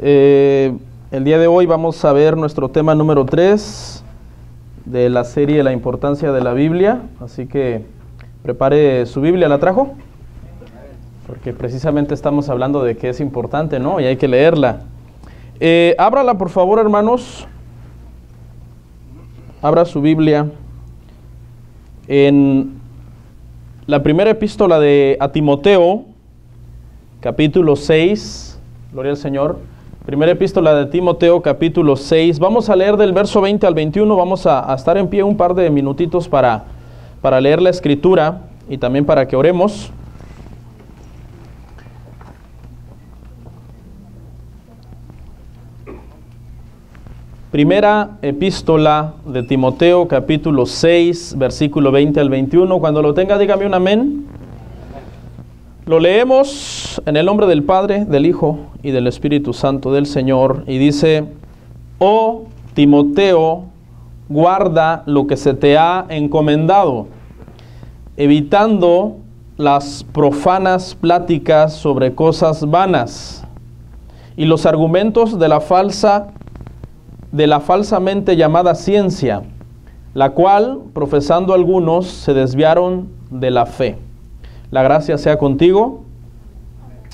El día de hoy vamos a ver nuestro tema número 3 de la serie La importancia de la Biblia. Así que prepare su Biblia. ¿La trajo? Porque precisamente estamos hablando de que es importante, ¿no? Y hay que leerla. Ábrala, por favor, hermanos. Abra su Biblia en la primera epístola a Timoteo, capítulo 6. Gloria al Señor. Primera epístola de Timoteo, capítulo 6. Vamos a leer del verso 20 al 21. Vamos a estar en pie un par de minutitos para leer la Escritura y también para que oremos. Primera epístola de Timoteo, capítulo 6, versículo 20 al 21. Cuando lo tenga, dígame un amén. Lo leemos en el nombre del Padre, del Hijo y del Espíritu Santo del Señor. Y dice: Oh Timoteo, guarda lo que se te ha encomendado, evitando las profanas pláticas sobre cosas vanas y los argumentos de la falsamente llamada ciencia, la cual, profesando algunos, se desviaron de la fe. La gracia sea contigo.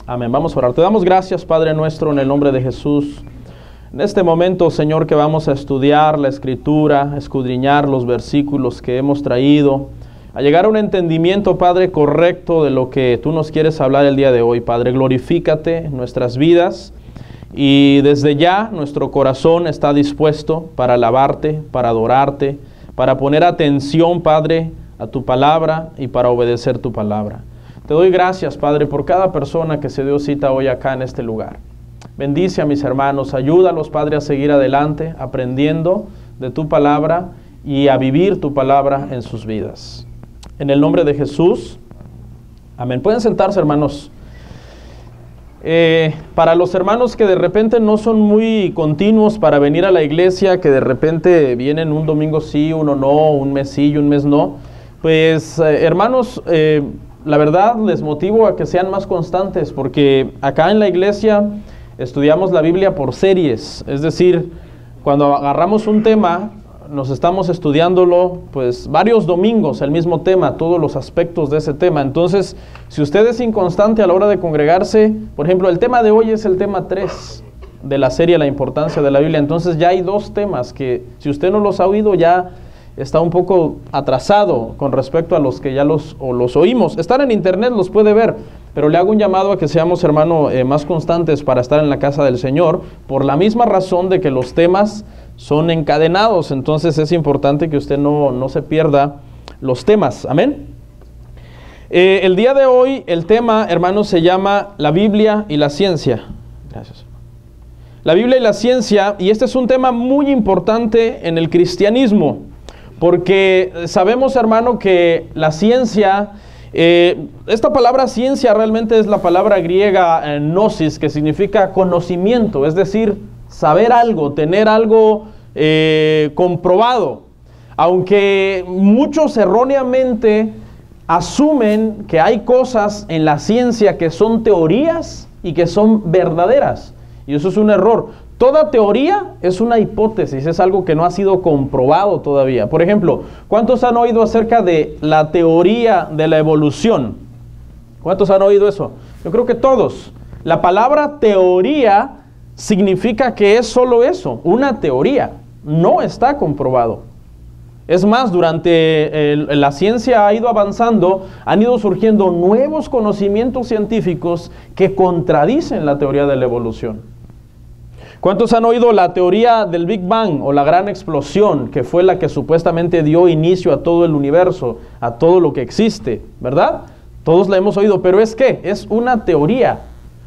Amén. Vamos a orar. Te damos gracias, Padre nuestro, en el nombre de Jesús. En este momento, Señor, que vamos a estudiar la Escritura, escudriñar los versículos que hemos traído, a llegar a un entendimiento, Padre, correcto de lo que tú nos quieres hablar el día de hoy. Padre, glorifícate en nuestras vidas. Y desde ya nuestro corazón está dispuesto para alabarte, para adorarte, para poner atención, Padre, a tu palabra y para obedecer tu palabra. Te doy gracias, Padre, por cada persona que se dio cita hoy acá en este lugar. Bendice a mis hermanos, ayúdalos, Padre, a seguir adelante, aprendiendo de tu palabra y a vivir tu palabra en sus vidas. En el nombre de Jesús, amén. Pueden sentarse, hermanos. Para los hermanos que de repente no son muy continuos para venir a la iglesia, que de repente vienen un domingo sí, uno no, un mes sí y un mes no, pues hermanos, la verdad les motivo a que sean más constantes, porque acá en la iglesia estudiamos la Biblia por series. Es decir, cuando agarramos un tema, nos estamos estudiándolo pues varios domingos, el mismo tema, todos los aspectos de ese tema. Entonces, si usted es inconstante a la hora de congregarse, por ejemplo, el tema de hoy es el tema 3 de la serie La importancia de la Biblia. Entonces ya hay 2 temas que, si usted no los ha oído, ya está un poco atrasado con respecto a los que ya los oímos. Están en internet, los puede ver, pero le hago un llamado a que seamos, hermano, más constantes para estar en la casa del Señor, por la misma razón de que los temas son encadenados. Entonces es importante que usted no se pierda los temas. Amén. El día de hoy el tema, hermanos, se llama la Biblia y la ciencia. Gracias. La Biblia y la ciencia, y este es un tema muy importante en el cristianismo, porque sabemos, hermano, que la ciencia, esta palabra ciencia realmente es la palabra griega gnosis, que significa conocimiento, es decir, saber algo, tener algo comprobado. Aunque muchos erróneamente asumen que hay cosas en la ciencia que son teorías y que son verdaderas. Y eso es un error. Toda teoría es una hipótesis, es algo que no ha sido comprobado todavía. Por ejemplo, ¿cuántos han oído acerca de la teoría de la evolución? ¿Cuántos han oído eso? Yo creo que todos. La palabra teoría significa que es solo eso, una teoría, no está comprobado. Es más, durante la ciencia ha ido avanzando, han ido surgiendo nuevos conocimientos científicos que contradicen la teoría de la evolución. ¿Cuántos han oído la teoría del Big Bang o la gran explosión, que fue la que supuestamente dio inicio a todo el universo, a todo lo que existe, ¿verdad? Todos la hemos oído, pero es una teoría.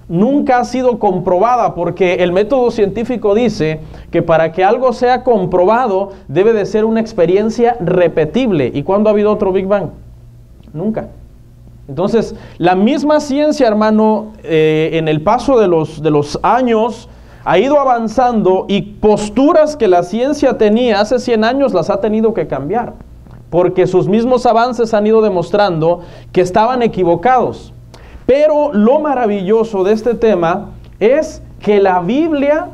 Nunca ha sido comprobada, porque el método científico dice que para que algo sea comprobado debe de ser una experiencia repetible. ¿Y cuándo ha habido otro Big Bang? Nunca. Entonces, la misma ciencia, hermano, en el paso de los años ha ido avanzando, y posturas que la ciencia tenía hace 100 años las ha tenido que cambiar, porque sus mismos avances han ido demostrando que estaban equivocados. Pero lo maravilloso de este tema es que la Biblia,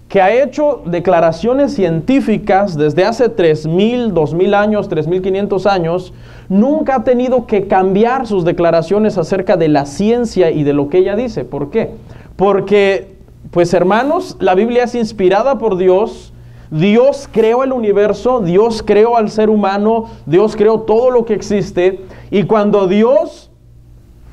que ha hecho declaraciones científicas desde hace 3,000, 2,000 años, 3,500 años, nunca ha tenido que cambiar sus declaraciones acerca de la ciencia y de lo que ella dice. ¿Por qué? Porque, pues hermanos, la Biblia es inspirada por Dios. Dios creó el universo, Dios creó al ser humano, Dios creó todo lo que existe. Y cuando Dios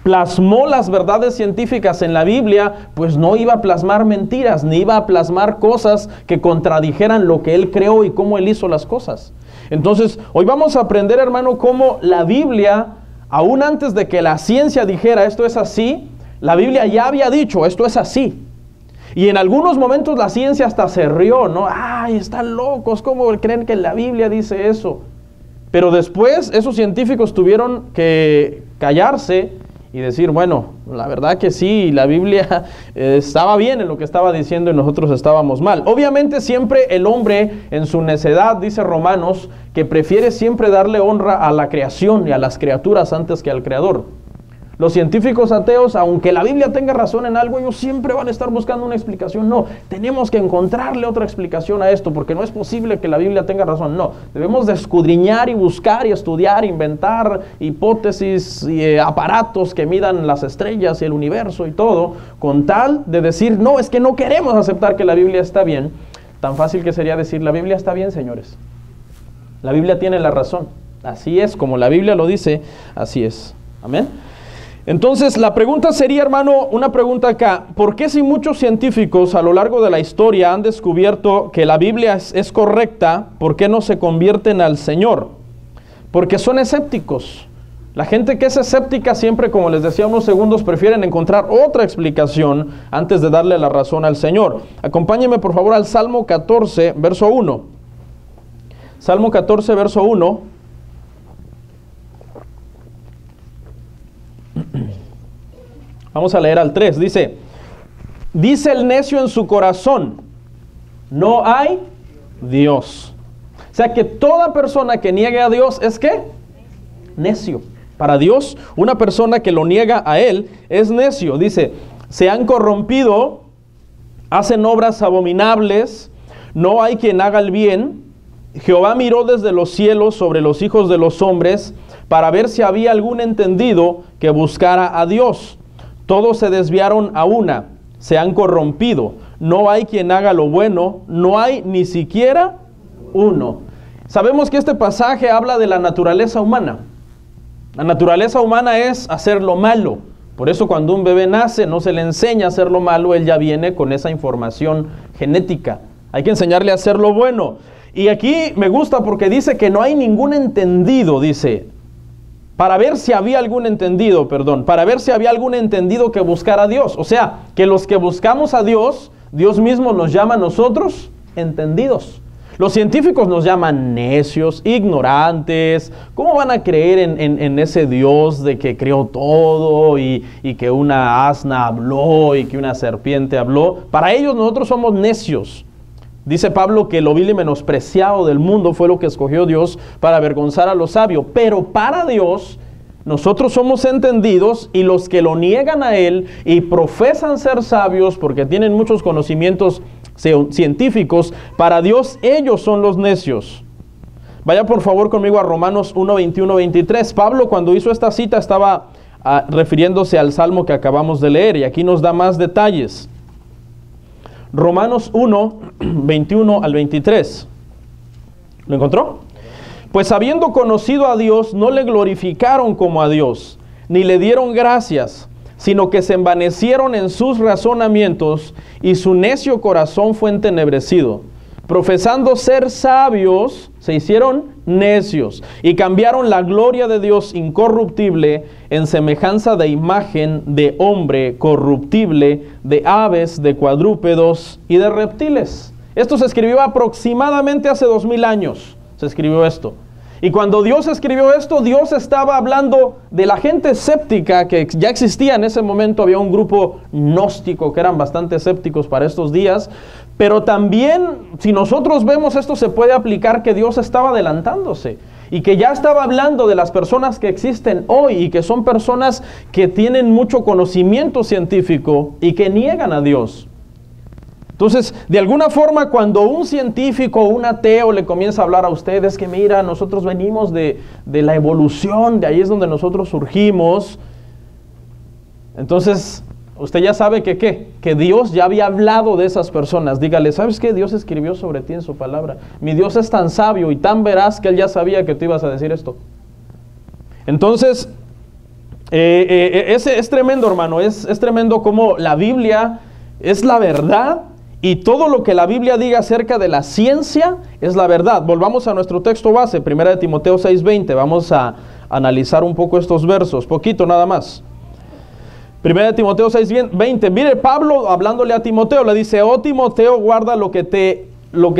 plasmó las verdades científicas en la Biblia, pues no iba a plasmar mentiras, ni iba a plasmar cosas que contradijeran lo que Él creó y cómo Él hizo las cosas. Entonces, hoy vamos a aprender, hermano, cómo la Biblia, aún antes de que la ciencia dijera esto es así, la Biblia ya había dicho esto es así. Y en algunos momentos la ciencia hasta se rió, ¿no? ¡Ay, están locos! ¿Cómo creen que la Biblia dice eso? Pero después esos científicos tuvieron que callarse y decir, bueno, la verdad que sí, la Biblia estaba bien en lo que estaba diciendo y nosotros estábamos mal. Obviamente siempre el hombre en su necedad, dice Romanos, que prefiere siempre darle honra a la creación y a las criaturas antes que al Creador. Los científicos ateos, aunque la Biblia tenga razón en algo, ellos siempre van a estar buscando una explicación. No, tenemos que encontrarle otra explicación a esto, porque no es posible que la Biblia tenga razón. No, debemos de escudriñar y buscar y estudiar, inventar hipótesis y aparatos que midan las estrellas y el universo y todo, con tal de decir, no, es que no queremos aceptar que la Biblia está bien. Tan fácil que sería decir, la Biblia está bien, señores. La Biblia tiene la razón. Así es, como la Biblia lo dice, así es. Amén. Entonces la pregunta sería, hermano, una pregunta acá: ¿por qué si muchos científicos a lo largo de la historia han descubierto que la Biblia es correcta, por qué no se convierten al Señor? Porque son escépticos. La gente que es escéptica siempre, como les decía unos segundos, prefieren encontrar otra explicación antes de darle la razón al Señor. Acompáñenme por favor al Salmo 14, verso 1. Salmo 14, verso 1. Vamos a leer al 3, dice el necio en su corazón, no hay Dios. O sea que toda persona que niegue a Dios es ¿qué? Necio. Para Dios, una persona que lo niega a Él es necio. Dice, se han corrompido, hacen obras abominables, no hay quien haga el bien. Jehová miró desde los cielos sobre los hijos de los hombres para ver si había algún entendido que buscara a Dios. Todos se desviaron a una, se han corrompido. No hay quien haga lo bueno, no hay ni siquiera uno. Sabemos que este pasaje habla de la naturaleza humana. La naturaleza humana es hacer lo malo. Por eso cuando un bebé nace no se le enseña a hacer lo malo, él ya viene con esa información genética. Hay que enseñarle a hacer lo bueno. Y aquí me gusta porque dice que no hay ningún entendido, dice. Para ver si había algún entendido que buscara a Dios. O sea, que los que buscamos a Dios, Dios mismo nos llama a nosotros entendidos. Los científicos nos llaman necios, ignorantes. ¿Cómo van a creer en ese Dios de que creó todo y que una asna habló y que una serpiente habló? Para ellos nosotros somos necios. Dice Pablo que lo vil y menospreciado del mundo fue lo que escogió Dios para avergonzar a los sabios. Pero para Dios, nosotros somos entendidos, y los que lo niegan a Él y profesan ser sabios porque tienen muchos conocimientos científicos, para Dios ellos son los necios. Vaya por favor conmigo a Romanos 1, 21, 23. Pablo, cuando hizo esta cita, estaba refiriéndose al Salmo que acabamos de leer, y aquí nos da más detalles. Romanos 1, 21 al 23. ¿Lo encontró? Pues habiendo conocido a Dios, no le glorificaron como a Dios, ni le dieron gracias, sino que se envanecieron en sus razonamientos, y su necio corazón fue entenebrecido. Profesando ser sabios, se hicieron necios, y cambiaron la gloria de Dios incorruptible en semejanza de imagen de hombre corruptible, de aves, de cuadrúpedos y de reptiles. Esto se escribió aproximadamente hace 2000 años. Se escribió esto. Y cuando Dios escribió esto, Dios estaba hablando de la gente escéptica que ya existía en ese momento. Había un grupo gnóstico que eran bastante escépticos para estos días. Pero también, si nosotros vemos esto, se puede aplicar que Dios estaba adelantándose y que ya estaba hablando de las personas que existen hoy y que son personas que tienen mucho conocimiento científico y que niegan a Dios. Entonces, de alguna forma, cuando un científico o un ateo le comienza a hablar a ustedes que mira, nosotros venimos de la evolución, de ahí es donde nosotros surgimos, entonces usted ya sabe que Dios ya había hablado de esas personas. Dígale, ¿sabes qué? Dios escribió sobre ti en su palabra. Mi Dios es tan sabio y tan veraz que Él ya sabía que tú ibas a decir esto. Entonces, es tremendo, hermano, es tremendo como la Biblia es la verdad y todo lo que la Biblia diga acerca de la ciencia es la verdad. Volvamos a nuestro texto base, 1 Timoteo 6:20. Vamos a analizar un poco estos versos, poquito nada más. 1 Timoteo 6:20. Mire, Pablo hablándole a Timoteo, le dice, oh Timoteo, guarda lo que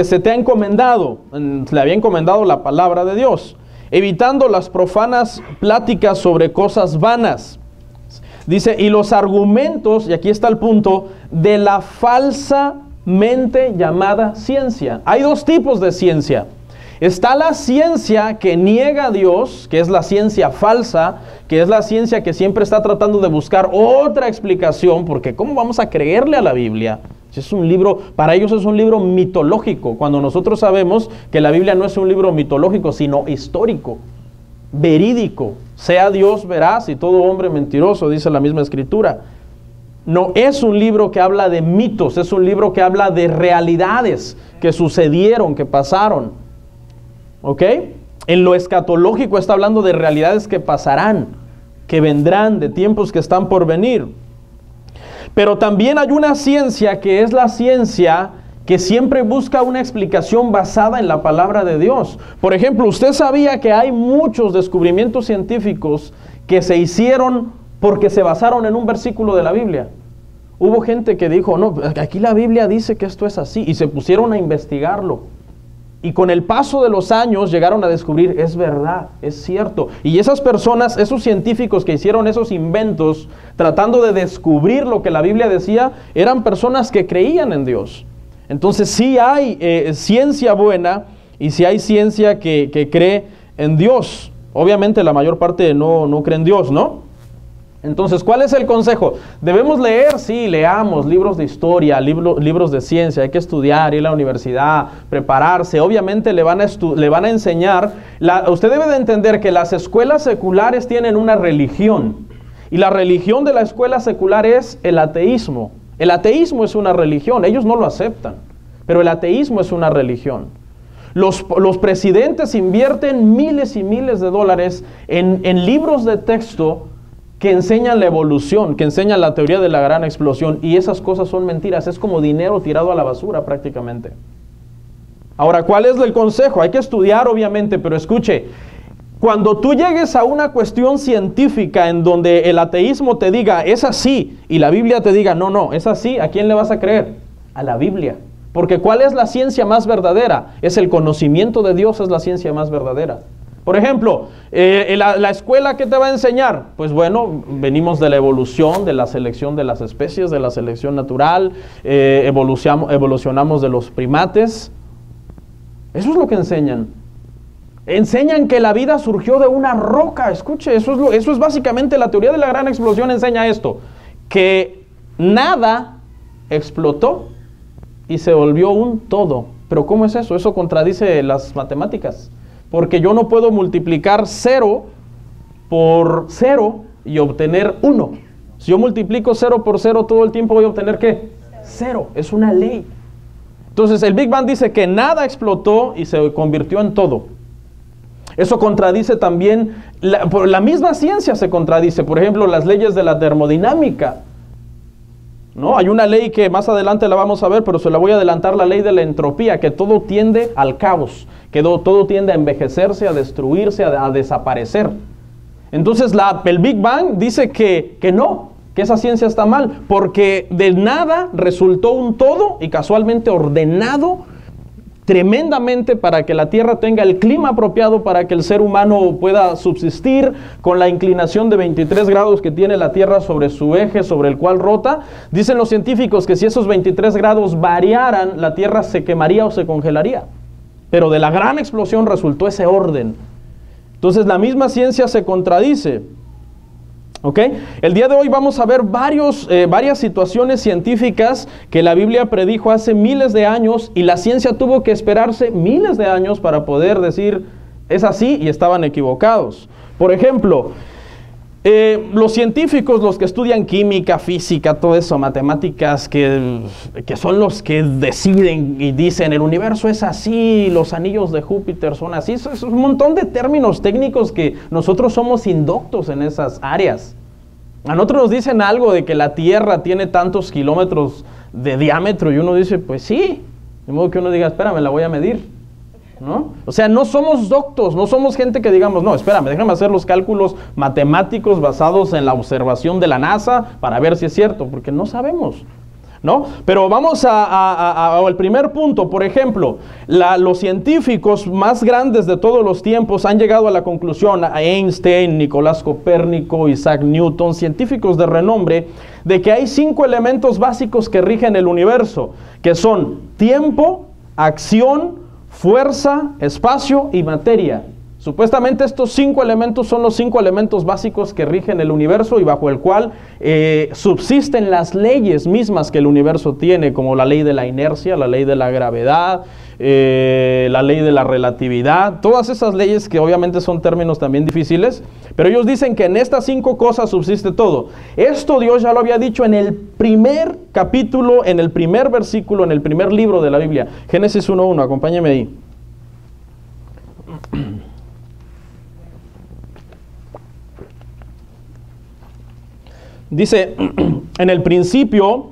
se te ha encomendado. Le había encomendado la palabra de Dios, evitando las profanas pláticas sobre cosas vanas. Dice, y los argumentos, y aquí está el punto, de la falsamente llamada ciencia. Hay dos tipos de ciencia. Está la ciencia que niega a Dios, que es la ciencia falsa, que es la ciencia que siempre está tratando de buscar otra explicación, porque ¿cómo vamos a creerle a la Biblia? Es un libro, para ellos es un libro mitológico, cuando nosotros sabemos que la Biblia no es un libro mitológico, sino histórico, verídico. Sea Dios veraz y todo hombre mentiroso, dice la misma Escritura. No es un libro que habla de mitos, es un libro que habla de realidades que sucedieron, que pasaron. ¿Ok? En lo escatológico está hablando de realidades que pasarán, que vendrán, de tiempos que están por venir. Pero también hay una ciencia que es la ciencia que siempre busca una explicación basada en la palabra de Dios. Por ejemplo, usted sabía que hay muchos descubrimientos científicos que se hicieron porque se basaron en un versículo de la Biblia. Hubo gente que dijo, no, aquí la Biblia dice que esto es así, y se pusieron a investigarlo. Y con el paso de los años llegaron a descubrir, es verdad, es cierto. Y esas personas, esos científicos que hicieron esos inventos, tratando de descubrir lo que la Biblia decía, eran personas que creían en Dios. Entonces sí hay ciencia buena y sí hay ciencia que cree en Dios. Obviamente la mayor parte no cree en Dios, ¿no? Entonces, ¿cuál es el consejo? Debemos leer, sí, leamos libros de historia, libros de ciencia, hay que estudiar, ir a la universidad, prepararse. Obviamente le van a enseñar, usted debe de entender que las escuelas seculares tienen una religión, y la religión de la escuela secular es el ateísmo. El ateísmo es una religión, ellos no lo aceptan, pero el ateísmo es una religión. Los presidentes invierten miles y miles de dólares en libros de texto que enseñan la evolución, que enseñan la teoría de la gran explosión, y esas cosas son mentiras, es como dinero tirado a la basura prácticamente. Ahora, ¿cuál es el consejo? Hay que estudiar obviamente, pero escuche, cuando tú llegues a una cuestión científica en donde el ateísmo te diga, es así, y la Biblia te diga, no, es así, ¿a quién le vas a creer? A la Biblia. Porque ¿cuál es la ciencia más verdadera? Es el conocimiento de Dios, es la ciencia más verdadera. Por ejemplo, la escuela, ¿qué te va a enseñar? Pues bueno, venimos de la evolución, de la selección de las especies, de la selección natural, evolucionamos de los primates. Eso es lo que enseñan. Enseñan que la vida surgió de una roca. Escuche, eso es básicamente la teoría de la gran explosión, enseña esto. Que nada explotó y se volvió un todo. ¿Pero cómo es eso? Eso contradice las matemáticas. Porque yo no puedo multiplicar 0 por 0 y obtener 1. Si yo multiplico 0 por 0 todo el tiempo, voy a obtener ¿qué? 0. Es una ley. Entonces el Big Bang dice que nada explotó y se convirtió en todo. Eso contradice también, la misma ciencia se contradice. Por ejemplo, las leyes de la termodinámica. ¿No? Hay una ley que más adelante la vamos a ver, pero se la voy a adelantar, la ley de la entropía, que todo tiende al caos, que todo tiende a envejecerse, a destruirse, a desaparecer. Entonces el Big Bang dice que no, que esa ciencia está mal, porque de nada resultó un todo y casualmente ordenado tremendamente para que la Tierra tenga el clima apropiado para que el ser humano pueda subsistir con la inclinación de 23 grados que tiene la Tierra sobre su eje, sobre el cual rota. Dicen los científicos que si esos 23 grados variaran, la Tierra se quemaría o se congelaría. Pero de la gran explosión resultó ese orden. Entonces la misma ciencia se contradice. ¿Ok? El día de hoy vamos a ver varias situaciones científicas que la Biblia predijo hace miles de años y la ciencia tuvo que esperarse miles de años para poder decir es así y estaban equivocados. Por ejemplo, los científicos, los que estudian química, física, todo eso, matemáticas, que son los que deciden y dicen el universo es así, los anillos de Júpiter son así, eso es un montón de términos técnicos que nosotros somos indoctos en esas áreas. A nosotros nos dicen algo de que la Tierra tiene tantos kilómetros de diámetro y uno dice, pues sí, de modo que uno diga, espérame, la voy a medir. ¿No? O sea, no somos doctos, no somos gente que digamos, no, espérame, déjame hacer los cálculos matemáticos basados en la observación de la NASA para ver si es cierto, porque no sabemos, ¿no? Pero vamos al primer punto. Por ejemplo, los científicos más grandes de todos los tiempos han llegado a la conclusión, Einstein, Nicolás Copérnico, Isaac Newton, científicos de renombre, de que hay 5 elementos básicos que rigen el universo, que son tiempo, acción, fuerza, espacio y materia. Supuestamente estos 5 elementos son los 5 elementos básicos que rigen el universo y bajo el cual subsisten las leyes mismas que el universo tiene, como la ley de la inercia, la ley de la gravedad, la ley de la relatividad, todas esas leyes que obviamente son términos también difíciles, pero ellos dicen que en estas 5 cosas subsiste todo. Esto Dios ya lo había dicho en el primer capítulo, en el primer versículo, en el primer libro de la Biblia, Génesis 1:1, acompáñeme ahí. Dice, en el principio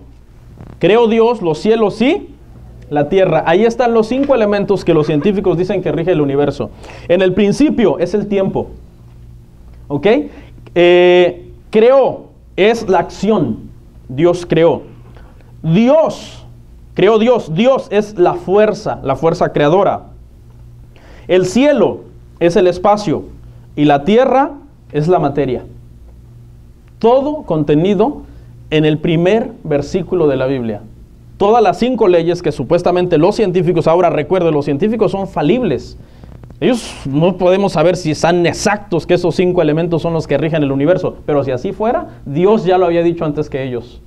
creó Dios los cielos y la tierra. Ahí están los 5 elementos que los científicos dicen que rige el universo. En el principio es el tiempo. ¿Ok? Creó es la acción. Dios creó. Dios es la fuerza creadora. El cielo es el espacio y la tierra es la materia. Todo contenido en el primer versículo de la Biblia. Todas las 5 leyes que supuestamente los científicos, ahora recuerden, los científicos son falibles. Ellos no podemos saber si están exactos que esos 5 elementos son los que rigen el universo, pero si así fuera, Dios ya lo había dicho antes que ellos.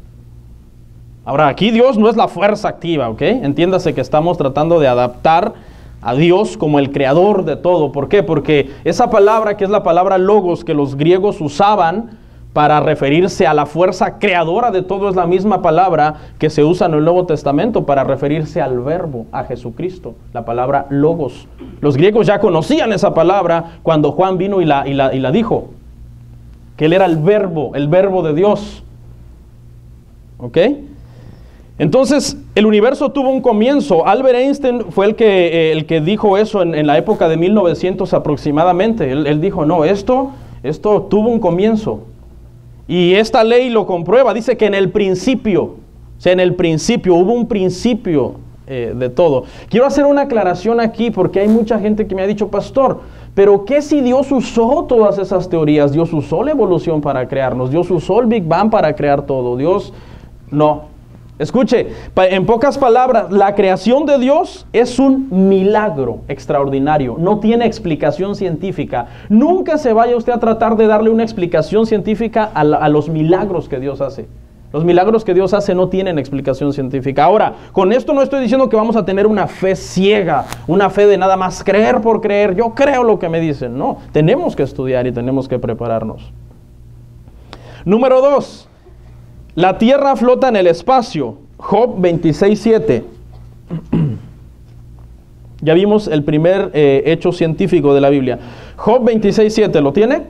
Ahora, aquí Dios no es la fuerza activa, ¿ok? Entiéndase que estamos tratando de adaptar a Dios como el creador de todo. ¿Por qué? Porque esa palabra, que es la palabra logos, que los griegos usaban para referirse a la fuerza creadora de todo, es la misma palabra que se usa en el Nuevo Testamento para referirse al verbo, a Jesucristo, la palabra logos. Los griegos ya conocían esa palabra cuando Juan vino y la dijo, que él era el verbo de Dios. ¿Ok? Entonces, el universo tuvo un comienzo. Albert Einstein fue el que dijo eso en la época de 1900 aproximadamente. Él dijo, no, esto tuvo un comienzo. Y esta ley lo comprueba, dice que en el principio, o sea, en el principio, hubo un principio de todo. Quiero hacer una aclaración aquí porque hay mucha gente que me ha dicho, pastor, pero ¿qué si Dios usó todas esas teorías? Dios usó la evolución para crearnos, Dios usó el Big Bang para crear todo, Dios no. Escuche, en pocas palabras, la creación de Dios es un milagro extraordinario, no tiene explicación científica. Nunca se vaya usted a tratar de darle una explicación científica a los milagros que Dios hace. Los milagros que Dios hace no tienen explicación científica. Ahora, con esto no estoy diciendo que vamos a tener una fe ciega, una fe de nada más creer por creer, yo creo lo que me dicen. No, tenemos que estudiar y tenemos que prepararnos. Número 2. La tierra flota en el espacio. Job 26:7. Ya vimos el primer hecho científico de la Biblia. Job 26:7, ¿lo tiene?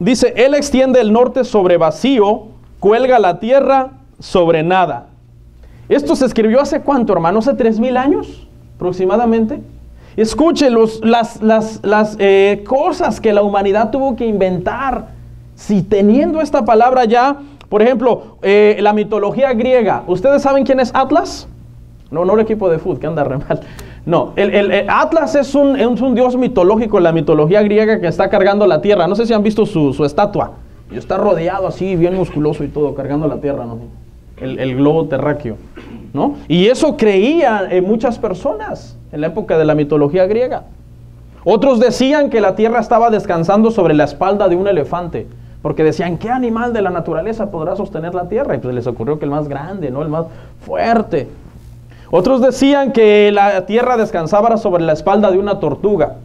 Dice, él extiende el norte sobre vacío, cuelga la tierra sobre nada. Esto se escribió ¿hace cuánto, hermano? ¿Hace 3000 años aproximadamente? Escuche las cosas que la humanidad tuvo que inventar. Si teniendo esta palabra ya, por ejemplo, la mitología griega, ¿ustedes saben quién es Atlas? No el equipo de fútbol, que anda re mal. No, el Atlas es un dios mitológico en la mitología griega que está cargando la tierra. No sé si han visto su estatua. Y está rodeado así, bien musculoso y todo, cargando la tierra, ¿no? El globo terráqueo, ¿no? Y eso creían muchas personas en la época de la mitología griega. Otros decían que la tierra estaba descansando sobre la espalda de un elefante, porque decían, ¿qué animal de la naturaleza podrá sostener la tierra? Y pues les ocurrió que el más grande, ¿no? El más fuerte. Otros decían que la tierra descansaba sobre la espalda de una tortuga.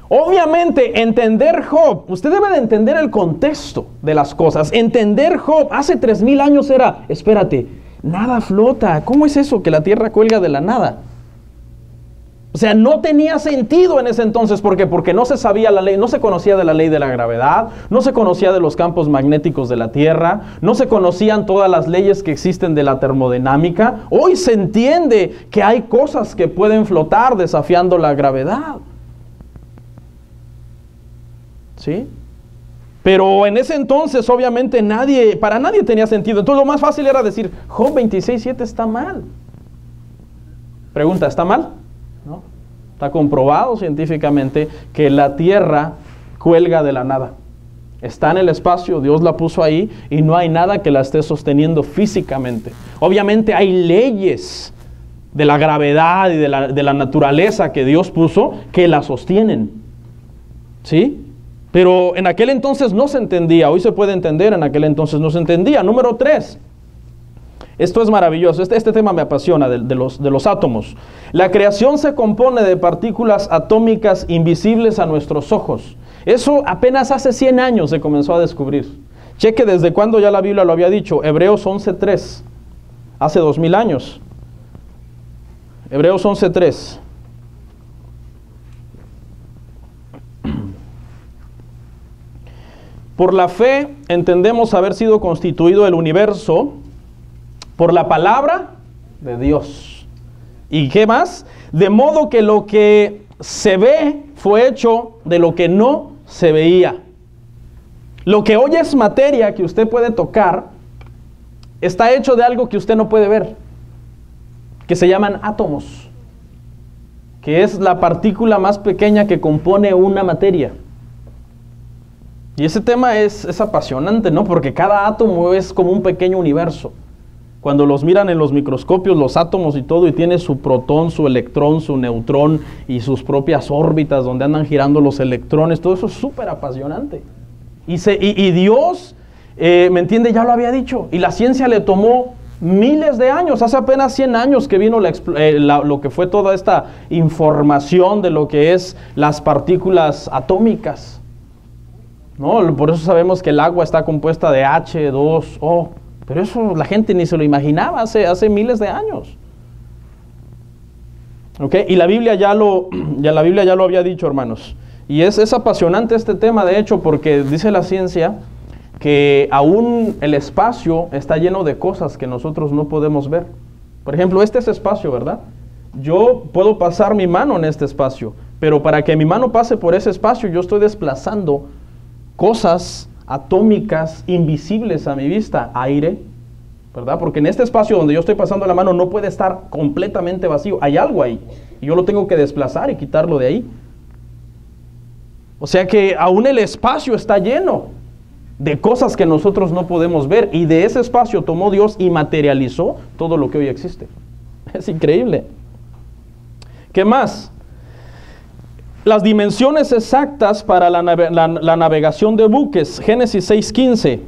Obviamente, entender Job, usted debe de entender el contexto de las cosas. Entender Job, hace 3000 años era, espérate, nada flota. ¿Cómo es eso que la tierra cuelga de la nada? O sea, no tenía sentido en ese entonces. ¿Por qué? Porque no se sabía la ley, no se conocía de la ley de la gravedad, no se conocía de los campos magnéticos de la Tierra, no se conocían todas las leyes que existen de la termodinámica. Hoy se entiende que hay cosas que pueden flotar desafiando la gravedad. ¿Sí? Pero en ese entonces, obviamente, para nadie tenía sentido. Entonces, lo más fácil era decir, Job 26:7 está mal. Pregunta, ¿está mal? ¿No? Está comprobado científicamente que la tierra cuelga de la nada. Está en el espacio, Dios la puso ahí y no hay nada que la esté sosteniendo físicamente. Obviamente hay leyes de la gravedad y de la naturaleza que Dios puso que la sostienen. ¿Sí? Pero en aquel entonces no se entendía. Hoy se puede entender, en aquel entonces no se entendía. Número 3. Esto es maravilloso, este tema me apasiona, de los átomos. La creación se compone de partículas atómicas invisibles a nuestros ojos. Eso apenas hace 100 años se comenzó a descubrir. Cheque desde cuándo ya la Biblia lo había dicho. Hebreos 11:3, hace 2000 años. Hebreos 11:3. Por la fe entendemos haber sido constituido el universo por la palabra de Dios. ¿Y qué más? De modo que lo que se ve fue hecho de lo que no se veía. Lo que hoy es materia que usted puede tocar, está hecho de algo que usted no puede ver, que se llaman átomos, que es la partícula más pequeña que compone una materia. Y ese tema es apasionante, ¿no? Porque cada átomo es como un pequeño universo. Cuando los miran en los microscopios, los átomos y todo, y tiene su protón, su electrón, su neutrón y sus propias órbitas donde andan girando los electrones, todo eso es súper apasionante. Y Dios, ¿me entiende? Ya lo había dicho. Y la ciencia le tomó miles de años, hace apenas 100 años que vino lo que fue toda esta información de lo que es las partículas atómicas. ¿No? Por eso sabemos que el agua está compuesta de H2O. Pero eso la gente ni se lo imaginaba hace miles de años. ¿Ok? Y la Biblia ya lo había dicho, hermanos. Y es apasionante este tema, de hecho, porque dice la ciencia que aún el espacio está lleno de cosas que nosotros no podemos ver. Por ejemplo, este es espacio, ¿verdad? Yo puedo pasar mi mano en este espacio, pero para que mi mano pase por ese espacio, yo estoy desplazando cosas atómicas invisibles a mi vista, aire, ¿verdad? Porque en este espacio donde yo estoy pasando la mano no puede estar completamente vacío, hay algo ahí, y yo lo tengo que desplazar y quitarlo de ahí. O sea que aún el espacio está lleno de cosas que nosotros no podemos ver, y de ese espacio tomó Dios y materializó todo lo que hoy existe. Es increíble. ¿Qué más? Las dimensiones exactas para la navegación de buques, Génesis 6:15.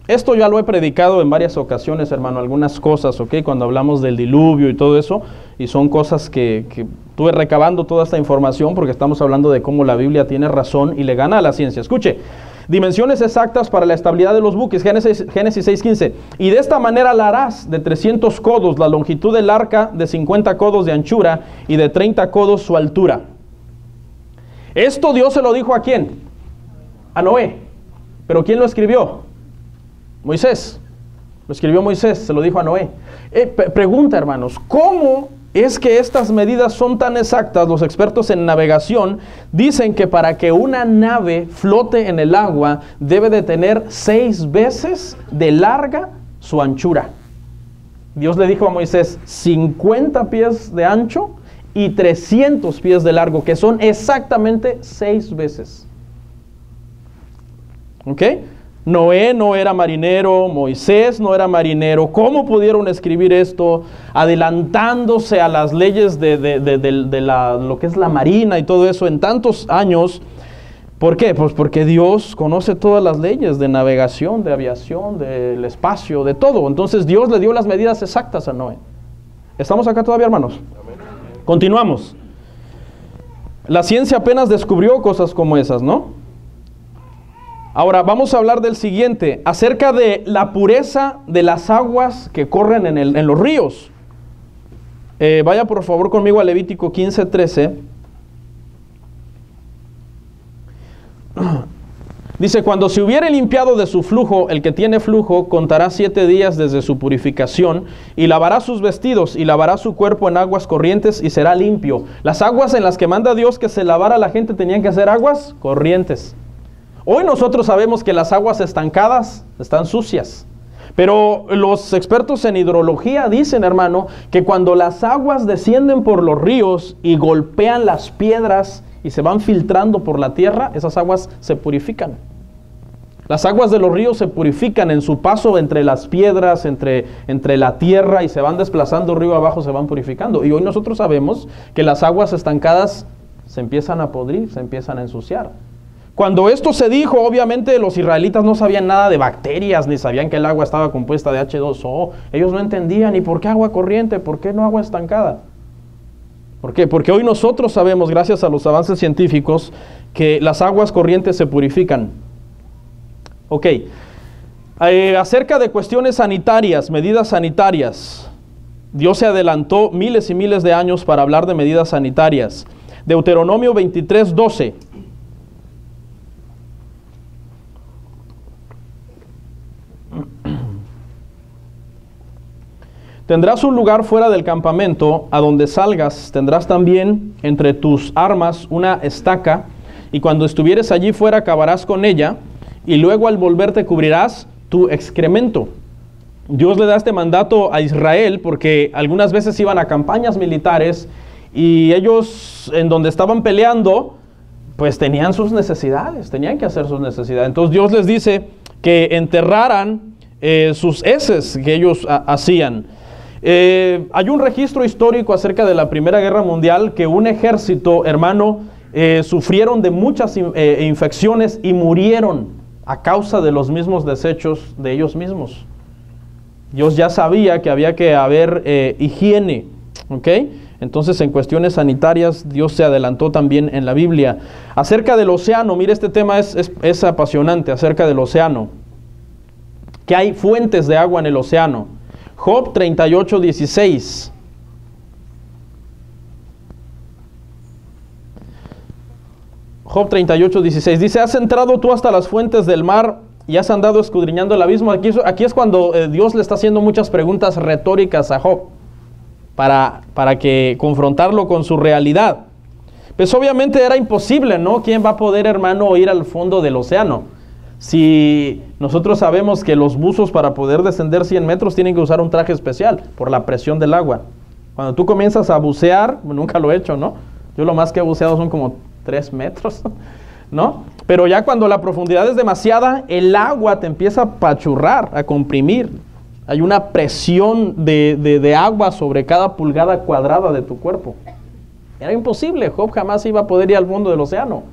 Esto ya lo he predicado en varias ocasiones, hermano, algunas cosas, ¿ok? Cuando hablamos del diluvio y todo eso, y son cosas que estuve recabando toda esta información porque estamos hablando de cómo la Biblia tiene razón y le gana a la ciencia. Escuche, dimensiones exactas para la estabilidad de los buques, Génesis 6:15. Y de esta manera la harás de 300 codos la longitud del arca, de 50 codos de anchura y de 30 codos su altura. Esto Dios se lo dijo ¿a quién? A Noé. ¿Pero quién lo escribió? Moisés. Lo escribió Moisés, se lo dijo a Noé. Pregunta, hermanos, ¿cómo es que estas medidas son tan exactas? Los expertos en navegación dicen que para que una nave flote en el agua debe de tener 6 veces de larga su anchura. Dios le dijo a Moisés 50 pies de ancho y 300 pies de largo, que son exactamente 6 veces. ¿Ok? Noé no era marinero, Moisés no era marinero. ¿Cómo pudieron escribir esto adelantándose a las leyes de lo que es la marina y todo eso en tantos años? ¿Por qué? Pues porque Dios conoce todas las leyes de navegación, de aviación, del espacio, de todo. Entonces Dios le dio las medidas exactas a Noé. ¿Estamos acá todavía, hermanos? Continuamos. La ciencia apenas descubrió cosas como esas, ¿no? Ahora vamos a hablar del siguiente, acerca de la pureza de las aguas que corren en los ríos. Vaya por favor conmigo a Levítico 15:13. Dice, cuando se hubiere limpiado de su flujo, el que tiene flujo contará 7 días desde su purificación, y lavará sus vestidos, y lavará su cuerpo en aguas corrientes, y será limpio. Las aguas en las que manda Dios que se lavara la gente tenían que ser aguas corrientes. Hoy nosotros sabemos que las aguas estancadas están sucias, pero los expertos en hidrología dicen, hermano, que cuando las aguas descienden por los ríos y golpean las piedras y se van filtrando por la tierra, esas aguas se purifican. Las aguas de los ríos se purifican en su paso entre las piedras, entre la tierra, y se van desplazando río abajo, se van purificando. Y hoy nosotros sabemos que las aguas estancadas se empiezan a podrir, se empiezan a ensuciar. Cuando esto se dijo, obviamente los israelitas no sabían nada de bacterias, ni sabían que el agua estaba compuesta de H2O. Ellos no entendían, ¿y por qué agua corriente? ¿Por qué no agua estancada? ¿Por qué? Porque hoy nosotros sabemos, gracias a los avances científicos, que las aguas corrientes se purifican. Ok. Acerca de cuestiones sanitarias, medidas sanitarias, Dios se adelantó miles y miles de años para hablar de medidas sanitarias. Deuteronomio 23:12. Tendrás un lugar fuera del campamento, a donde salgas, tendrás también entre tus armas una estaca, y cuando estuvieres allí fuera cavarás con ella, y luego al volverte cubrirás tu excremento. Dios le da este mandato a Israel porque algunas veces iban a campañas militares y ellos en donde estaban peleando, pues tenían sus necesidades, tenían que hacer sus necesidades. Entonces Dios les dice que enterraran sus heces que ellos hacían. Hay un registro histórico acerca de la Primera Guerra Mundial que un ejército, hermano, sufrieron de muchas infecciones y murieron a causa de los mismos desechos de ellos mismos. Dios ya sabía que había que haber higiene, ¿ok? Entonces en cuestiones sanitarias Dios se adelantó también en la Biblia. Acerca del océano, mire, este tema es apasionante, acerca del océano. Que hay fuentes de agua en el océano. Job 38:16. Job 38:16 dice, ¿has entrado tú hasta las fuentes del mar y has andado escudriñando el abismo? Aquí es cuando Dios le está haciendo muchas preguntas retóricas a Job para que confrontarlo con su realidad. Pues obviamente era imposible, ¿no? ¿Quién va a poder, hermano, ir al fondo del océano? Si nosotros sabemos que los buzos para poder descender 100 metros tienen que usar un traje especial por la presión del agua. Cuando tú comienzas a bucear, nunca lo he hecho, ¿no? Yo lo más que he buceado son como 3 metros, ¿no? Pero ya cuando la profundidad es demasiada, el agua te empieza a apachurrar, a comprimir. Hay una presión de agua sobre cada pulgada cuadrada de tu cuerpo. Era imposible, Job jamás iba a poder ir al fondo del océano,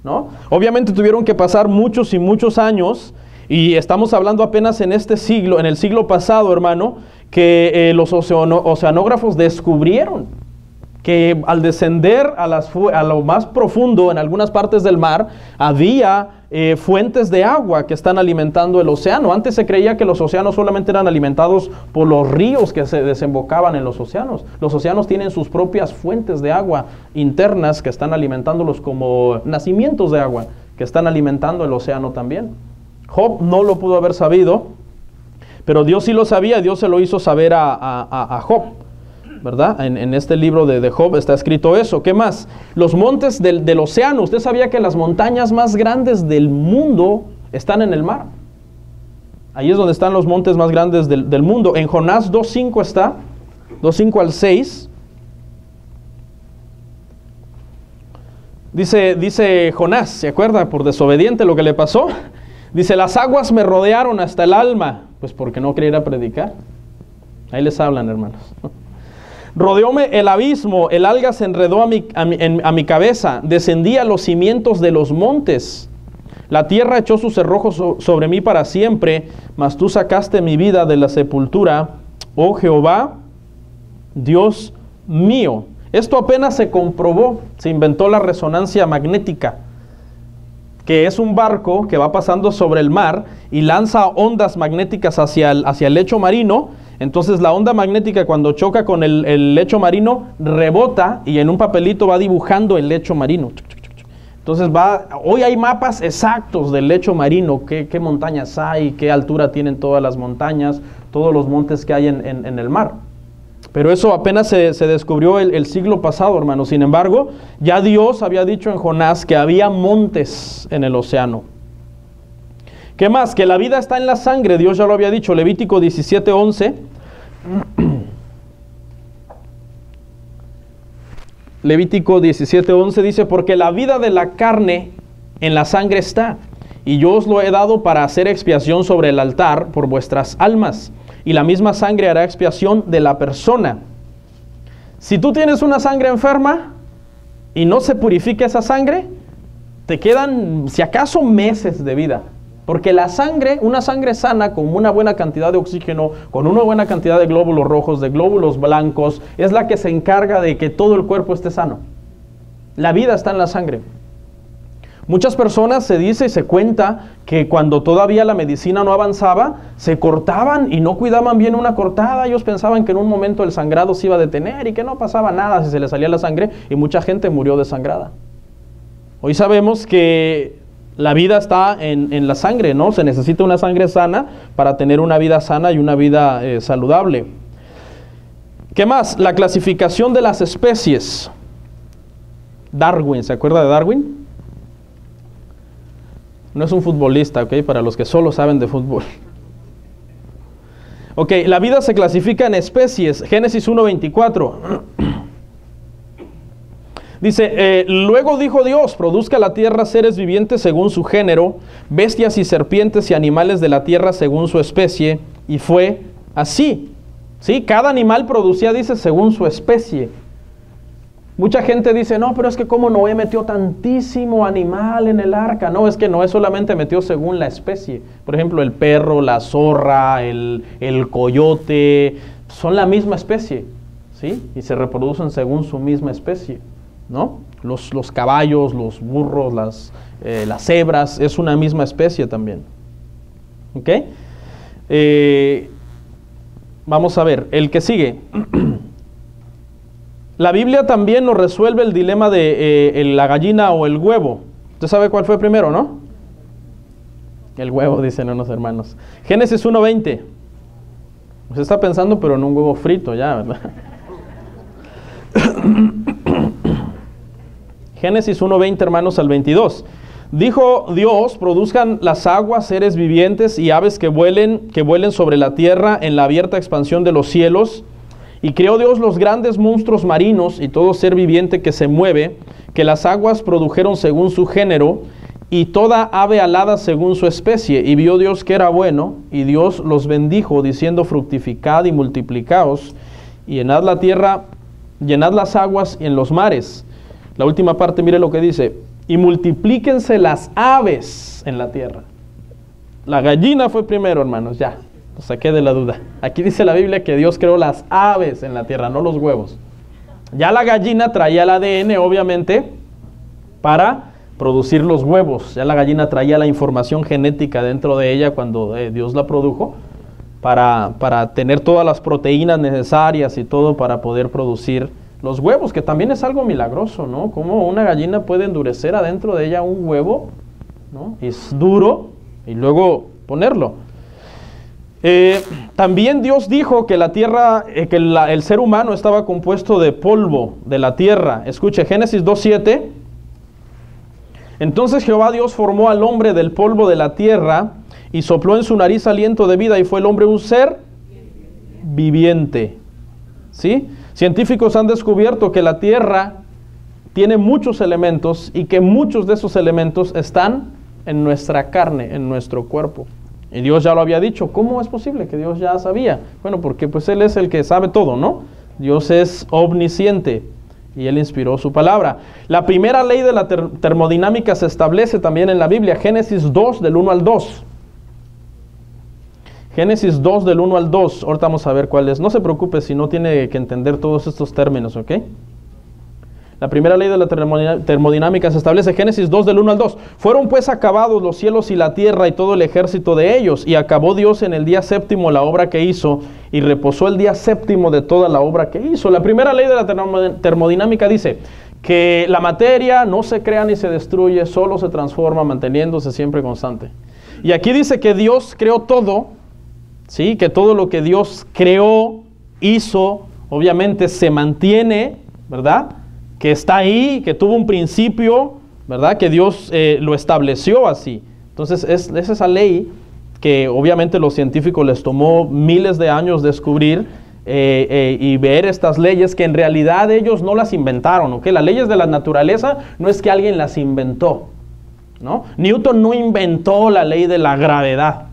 ¿no? Obviamente tuvieron que pasar muchos y muchos años, y estamos hablando apenas en este siglo, en el siglo pasado, hermano, que los oceanógrafos descubrieron que al descender a lo más profundo en algunas partes del mar, había fuentes de agua que están alimentando el océano. Antes se creía que los océanos solamente eran alimentados por los ríos que se desembocaban en los océanos. Los océanos tienen sus propias fuentes de agua internas que están alimentándolos, como nacimientos de agua que están alimentando el océano también. Job no lo pudo haber sabido, pero Dios sí lo sabía. Dios se lo hizo saber a Job, ¿verdad? En este libro de Job está escrito eso. ¿Qué más? Los montes del océano. ¿Usted sabía que las montañas más grandes del mundo están en el mar? Ahí es donde están los montes más grandes del mundo. En Jonás 2:5 está, 2:5 al 6. Dice Jonás, ¿se acuerda? Por desobediente lo que le pasó. Dice, las aguas me rodearon hasta el alma. Pues porque no quería ir a predicar. Ahí les hablan, hermanos. Rodeóme el abismo, el alga se enredó a mi cabeza, descendí a los cimientos de los montes. La tierra echó sus cerrojos sobre mí para siempre, mas tú sacaste mi vida de la sepultura, oh Jehová, Dios mío. Esto apenas se comprobó, se inventó la resonancia magnética, que es un barco que va pasando sobre el mar y lanza ondas magnéticas hacia el lecho marino. Entonces la onda magnética, cuando choca con el lecho marino, rebota y en un papelito va dibujando el lecho marino. Entonces hoy hay mapas exactos del lecho marino, qué montañas hay, qué altura tienen todas las montañas, todos los montes que hay en el mar. Pero eso apenas se descubrió el siglo pasado, hermanos. Sin embargo, ya Dios había dicho en Jonás que había montes en el océano. ¿Qué más? Que la vida está en la sangre, Dios ya lo había dicho, Levítico 17:11. Levítico 17:11 dice, porque la vida de la carne en la sangre está, y yo os lo he dado para hacer expiación sobre el altar por vuestras almas, y la misma sangre hará expiación de la persona. Si tú tienes una sangre enferma y no se purifica esa sangre, te quedan, si acaso, meses de vida. Porque la sangre, una sangre sana, con una buena cantidad de oxígeno, con una buena cantidad de glóbulos rojos, de glóbulos blancos, es la que se encarga de que todo el cuerpo esté sano. La vida está en la sangre. Muchas personas se dice y se cuenta que cuando todavía la medicina no avanzaba, se cortaban y no cuidaban bien una cortada. Ellos pensaban que en un momento el sangrado se iba a detener y que no pasaba nada si se le salía la sangre, y mucha gente murió desangrada. Hoy sabemos que la vida está en la sangre, ¿no? Se necesita una sangre sana para tener una vida sana y una vida saludable. ¿Qué más? La clasificación de las especies. Darwin, ¿se acuerda de Darwin? No es un futbolista, ¿ok? Para los que solo saben de fútbol. Ok, la vida se clasifica en especies. Génesis 1:24. Dice, luego dijo Dios, produzca la tierra seres vivientes según su género, bestias y serpientes y animales de la tierra según su especie, y fue así. ¿Sí? Cada animal producía, dice, según su especie. Mucha gente dice, no, pero es que como Noé metió tantísimo animal en el arca. No, es que Noé solamente metió según la especie. Por ejemplo, el perro, la zorra, el coyote, son la misma especie, ¿sí? Y se reproducen según su misma especie, ¿no? Los caballos, los burros, las cebras, es una misma especie también. ¿Ok? Vamos a ver, el que sigue. La Biblia también nos resuelve el dilema de la gallina o el huevo. ¿Usted sabe cuál fue primero, no? El huevo, dicen unos hermanos. Génesis 1:20. Usted está pensando, pero en un huevo frito ya, ¿verdad? Génesis 1:20, hermanos, al 22. Dijo Dios, produzcan las aguas seres vivientes y aves que vuelen sobre la tierra en la abierta expansión de los cielos. Y creó Dios los grandes monstruos marinos y todo ser viviente que se mueve, que las aguas produjeron según su género, y toda ave alada según su especie. Y vio Dios que era bueno, y Dios los bendijo, diciendo, fructificad y multiplicaos, y llenad la tierra, llenad las aguas en los mares. La última parte, mire lo que dice, y multiplíquense las aves en la tierra. La gallina fue primero, hermanos, ya. Lo saqué de la duda. Aquí dice la Biblia que Dios creó las aves en la tierra, no los huevos. Ya la gallina traía el ADN, obviamente, para producir los huevos. Ya la gallina traía la información genética dentro de ella cuando Dios la produjo, para tener todas las proteínas necesarias y todo para poder producir los huevos, que también es algo milagroso, ¿no? Cómo una gallina puede endurecer adentro de ella un huevo, ¿no? Es duro, y luego ponerlo. También Dios dijo que la tierra, el ser humano estaba compuesto de polvo de la tierra. Escuche, Génesis 2:7. Entonces Jehová Dios formó al hombre del polvo de la tierra y sopló en su nariz aliento de vida, y fue el hombre un ser viviente. ¿Sí? Científicos han descubierto que la tierra tiene muchos elementos y que muchos de esos elementos están en nuestra carne, en nuestro cuerpo. Y Dios ya lo había dicho. ¿Cómo es posible que Dios ya sabía? Bueno, porque pues Él es el que sabe todo, ¿no? Dios es omnisciente y Él inspiró su palabra. La primera ley de la termodinámica se establece también en la Biblia, Génesis 2, del 1 al 2. Génesis 2, del 1 al 2. Ahorita vamos a ver cuál es. No se preocupe si no tiene que entender todos estos términos, ¿ok? La primera ley de la termodinámica se establece, Génesis 2, del 1 al 2. Fueron pues acabados los cielos y la tierra y todo el ejército de ellos, y acabó Dios en el día séptimo la obra que hizo, y reposó el día séptimo de toda la obra que hizo. La primera ley de la termodinámica dice que la materia no se crea ni se destruye, solo se transforma, manteniéndose siempre constante. Y aquí dice que Dios creó todo, ¿sí? Que todo lo que Dios creó, hizo, obviamente se mantiene, ¿verdad? Que está ahí, que tuvo un principio, ¿verdad? Que Dios lo estableció así. Entonces es esa ley que obviamente los científicos les tomó miles de años descubrir y ver estas leyes que en realidad ellos no las inventaron, ¿ok? Las leyes de la naturaleza no es que alguien las inventó, ¿no? Newton no inventó la ley de la gravedad,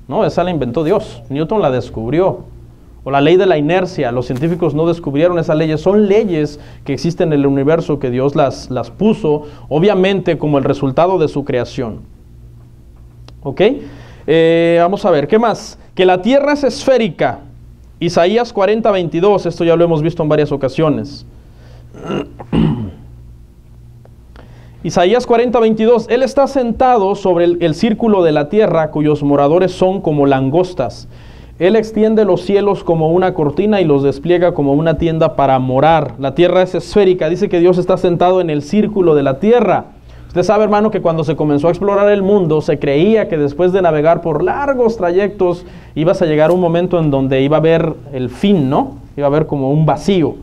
¿no? Esa la inventó Dios. Newton la descubrió. O la ley de la inercia, los científicos no descubrieron esas leyes, son leyes que existen en el universo, que Dios las puso, obviamente como el resultado de su creación. ¿Ok? Vamos a ver, ¿qué más? Que la tierra es esférica, Isaías 40, 22, esto ya lo hemos visto en varias ocasiones. Isaías 40, 22, Él está sentado sobre el círculo de la tierra, cuyos moradores son como langostas. Él extiende los cielos como una cortina y los despliega como una tienda para morar. La tierra es esférica. Dice que Dios está sentado en el círculo de la tierra. Usted sabe, hermano, que cuando se comenzó a explorar el mundo, se creía que después de navegar por largos trayectos, ibas a llegar a un momento en donde iba a haber el fin, ¿no? Iba a haber como un vacío,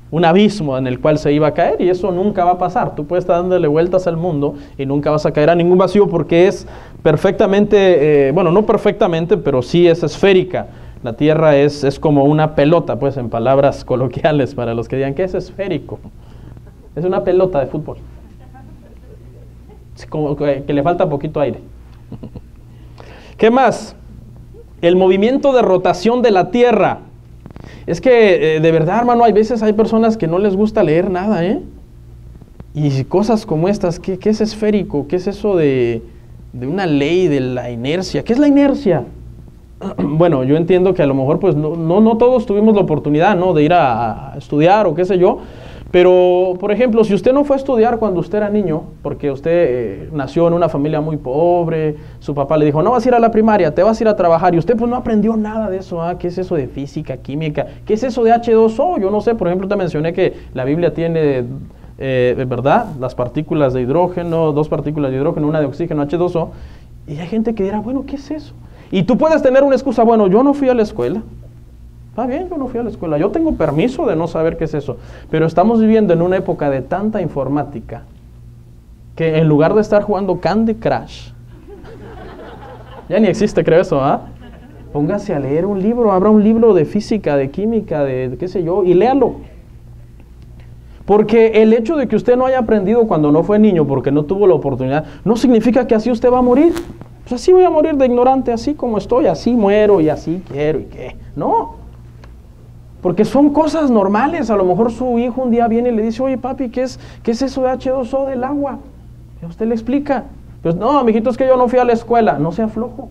un abismo en el cual se iba a caer, y eso nunca va a pasar. Tú puedes estar dándole vueltas al mundo y nunca vas a caer a ningún vacío porque es perfectamente, bueno, no perfectamente, pero sí es esférica. La tierra es como una pelota, pues en palabras coloquiales para los que digan que es esférico. Es una pelota de fútbol. Es como que le falta poquito aire. ¿Qué más? El movimiento de rotación de la tierra. Es que de verdad, hermano, hay veces hay personas que no les gusta leer nada, ¿eh? Y cosas como estas, ¿qué es esférico? ¿Qué es eso de una ley de la inercia? ¿Qué es la inercia? Bueno, yo entiendo que a lo mejor pues no todos tuvimos la oportunidad, ¿no? De ir a estudiar o qué sé yo. Pero, por ejemplo, si usted no fue a estudiar cuando usted era niño, porque usted nació en una familia muy pobre, su papá le dijo, no vas a ir a la primaria, te vas a ir a trabajar, y usted pues no aprendió nada de eso, ¿ah? ¿Qué es eso de física, química? ¿Qué es eso de H2O? Yo no sé, por ejemplo, te mencioné que la Biblia tiene, ¿verdad? Las partículas de hidrógeno, 2 partículas de hidrógeno, una de oxígeno, H2O, y hay gente que dirá, bueno, ¿qué es eso? Y tú puedes tener una excusa, bueno, yo no fui a la escuela. Está bien, yo no fui a la escuela, yo tengo permiso de no saber qué es eso, pero estamos viviendo en una época de tanta informática que en lugar de estar jugando Candy Crush, ya ni existe, creo eso, ¿ah? Póngase a leer un libro, abra un libro de física, de química, de qué sé yo, y léalo. Porque el hecho de que usted no haya aprendido cuando no fue niño, porque no tuvo la oportunidad, no significa que así usted va a morir. Pues así voy a morir de ignorante, así como estoy, así muero y así quiero y qué. No. Porque son cosas normales. A lo mejor su hijo un día viene y le dice, oye papi, ¿qué es eso de H2O del agua? Y usted le explica. Pues no, mijito, es que yo no fui a la escuela. No sea flojo.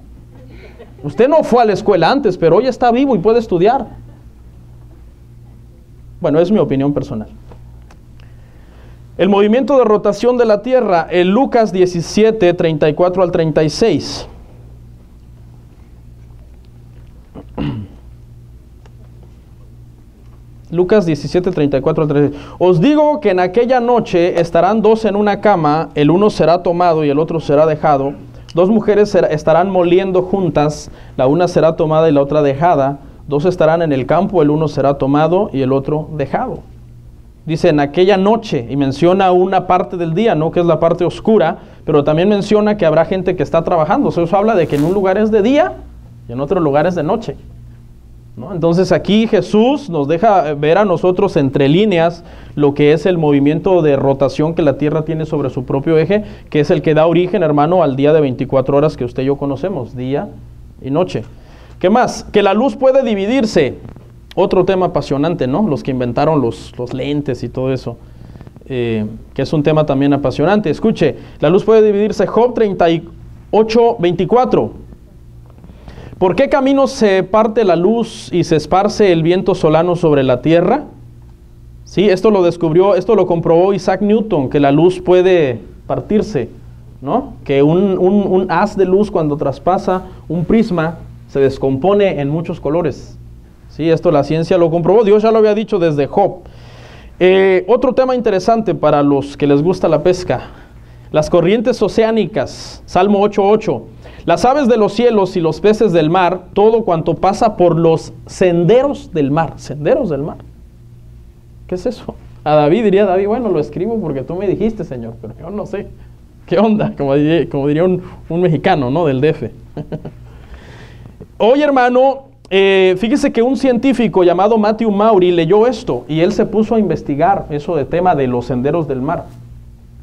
Usted no fue a la escuela antes, pero hoy está vivo y puede estudiar. Bueno, es mi opinión personal. El movimiento de rotación de la Tierra, en Lucas 17, 34 al 36. Lucas 17, 34 al 36. Os digo que en aquella noche estarán 2 en una cama, el uno será tomado y el otro será dejado. 2 mujeres estarán moliendo juntas, la una será tomada y la otra dejada. 2 estarán en el campo, el uno será tomado y el otro dejado. Dice en aquella noche, y menciona una parte del día, ¿no? Que es la parte oscura, pero también menciona que habrá gente que está trabajando. Eso habla de que en un lugar es de día y en otro lugar es de noche. ¿no? Entonces aquí Jesús nos deja ver a nosotros entre líneas lo que es el movimiento de rotación que la Tierra tiene sobre su propio eje, que es el que da origen, hermano, al día de 24 horas que usted y yo conocemos, día y noche. ¿Qué más? Que la luz puede dividirse. Otro tema apasionante, ¿no? Los que inventaron los lentes y todo eso, que es un tema también apasionante. Escuche, la luz puede dividirse. Job 38:24. ¿Por qué camino se parte la luz y se esparce el viento solano sobre la tierra? Sí, esto lo comprobó Isaac Newton, que la luz puede partirse, ¿no? Que un haz de luz cuando traspasa un prisma se descompone en muchos colores. Sí, esto la ciencia lo comprobó, Dios ya lo había dicho desde Job. Otro tema interesante para los que les gusta la pesca, las corrientes oceánicas, Salmo 8:8. Las aves de los cielos y los peces del mar, todo cuanto pasa por los senderos del mar. Senderos del mar. ¿Qué es eso? A David diría, David, bueno, lo escribo porque tú me dijiste, Señor, pero yo no sé. ¿Qué onda? Como diría un mexicano, ¿no? Del DF. Oye, hermano, fíjese que un científico llamado Matthew Maury leyó esto y él se puso a investigar eso de tema de los senderos del mar.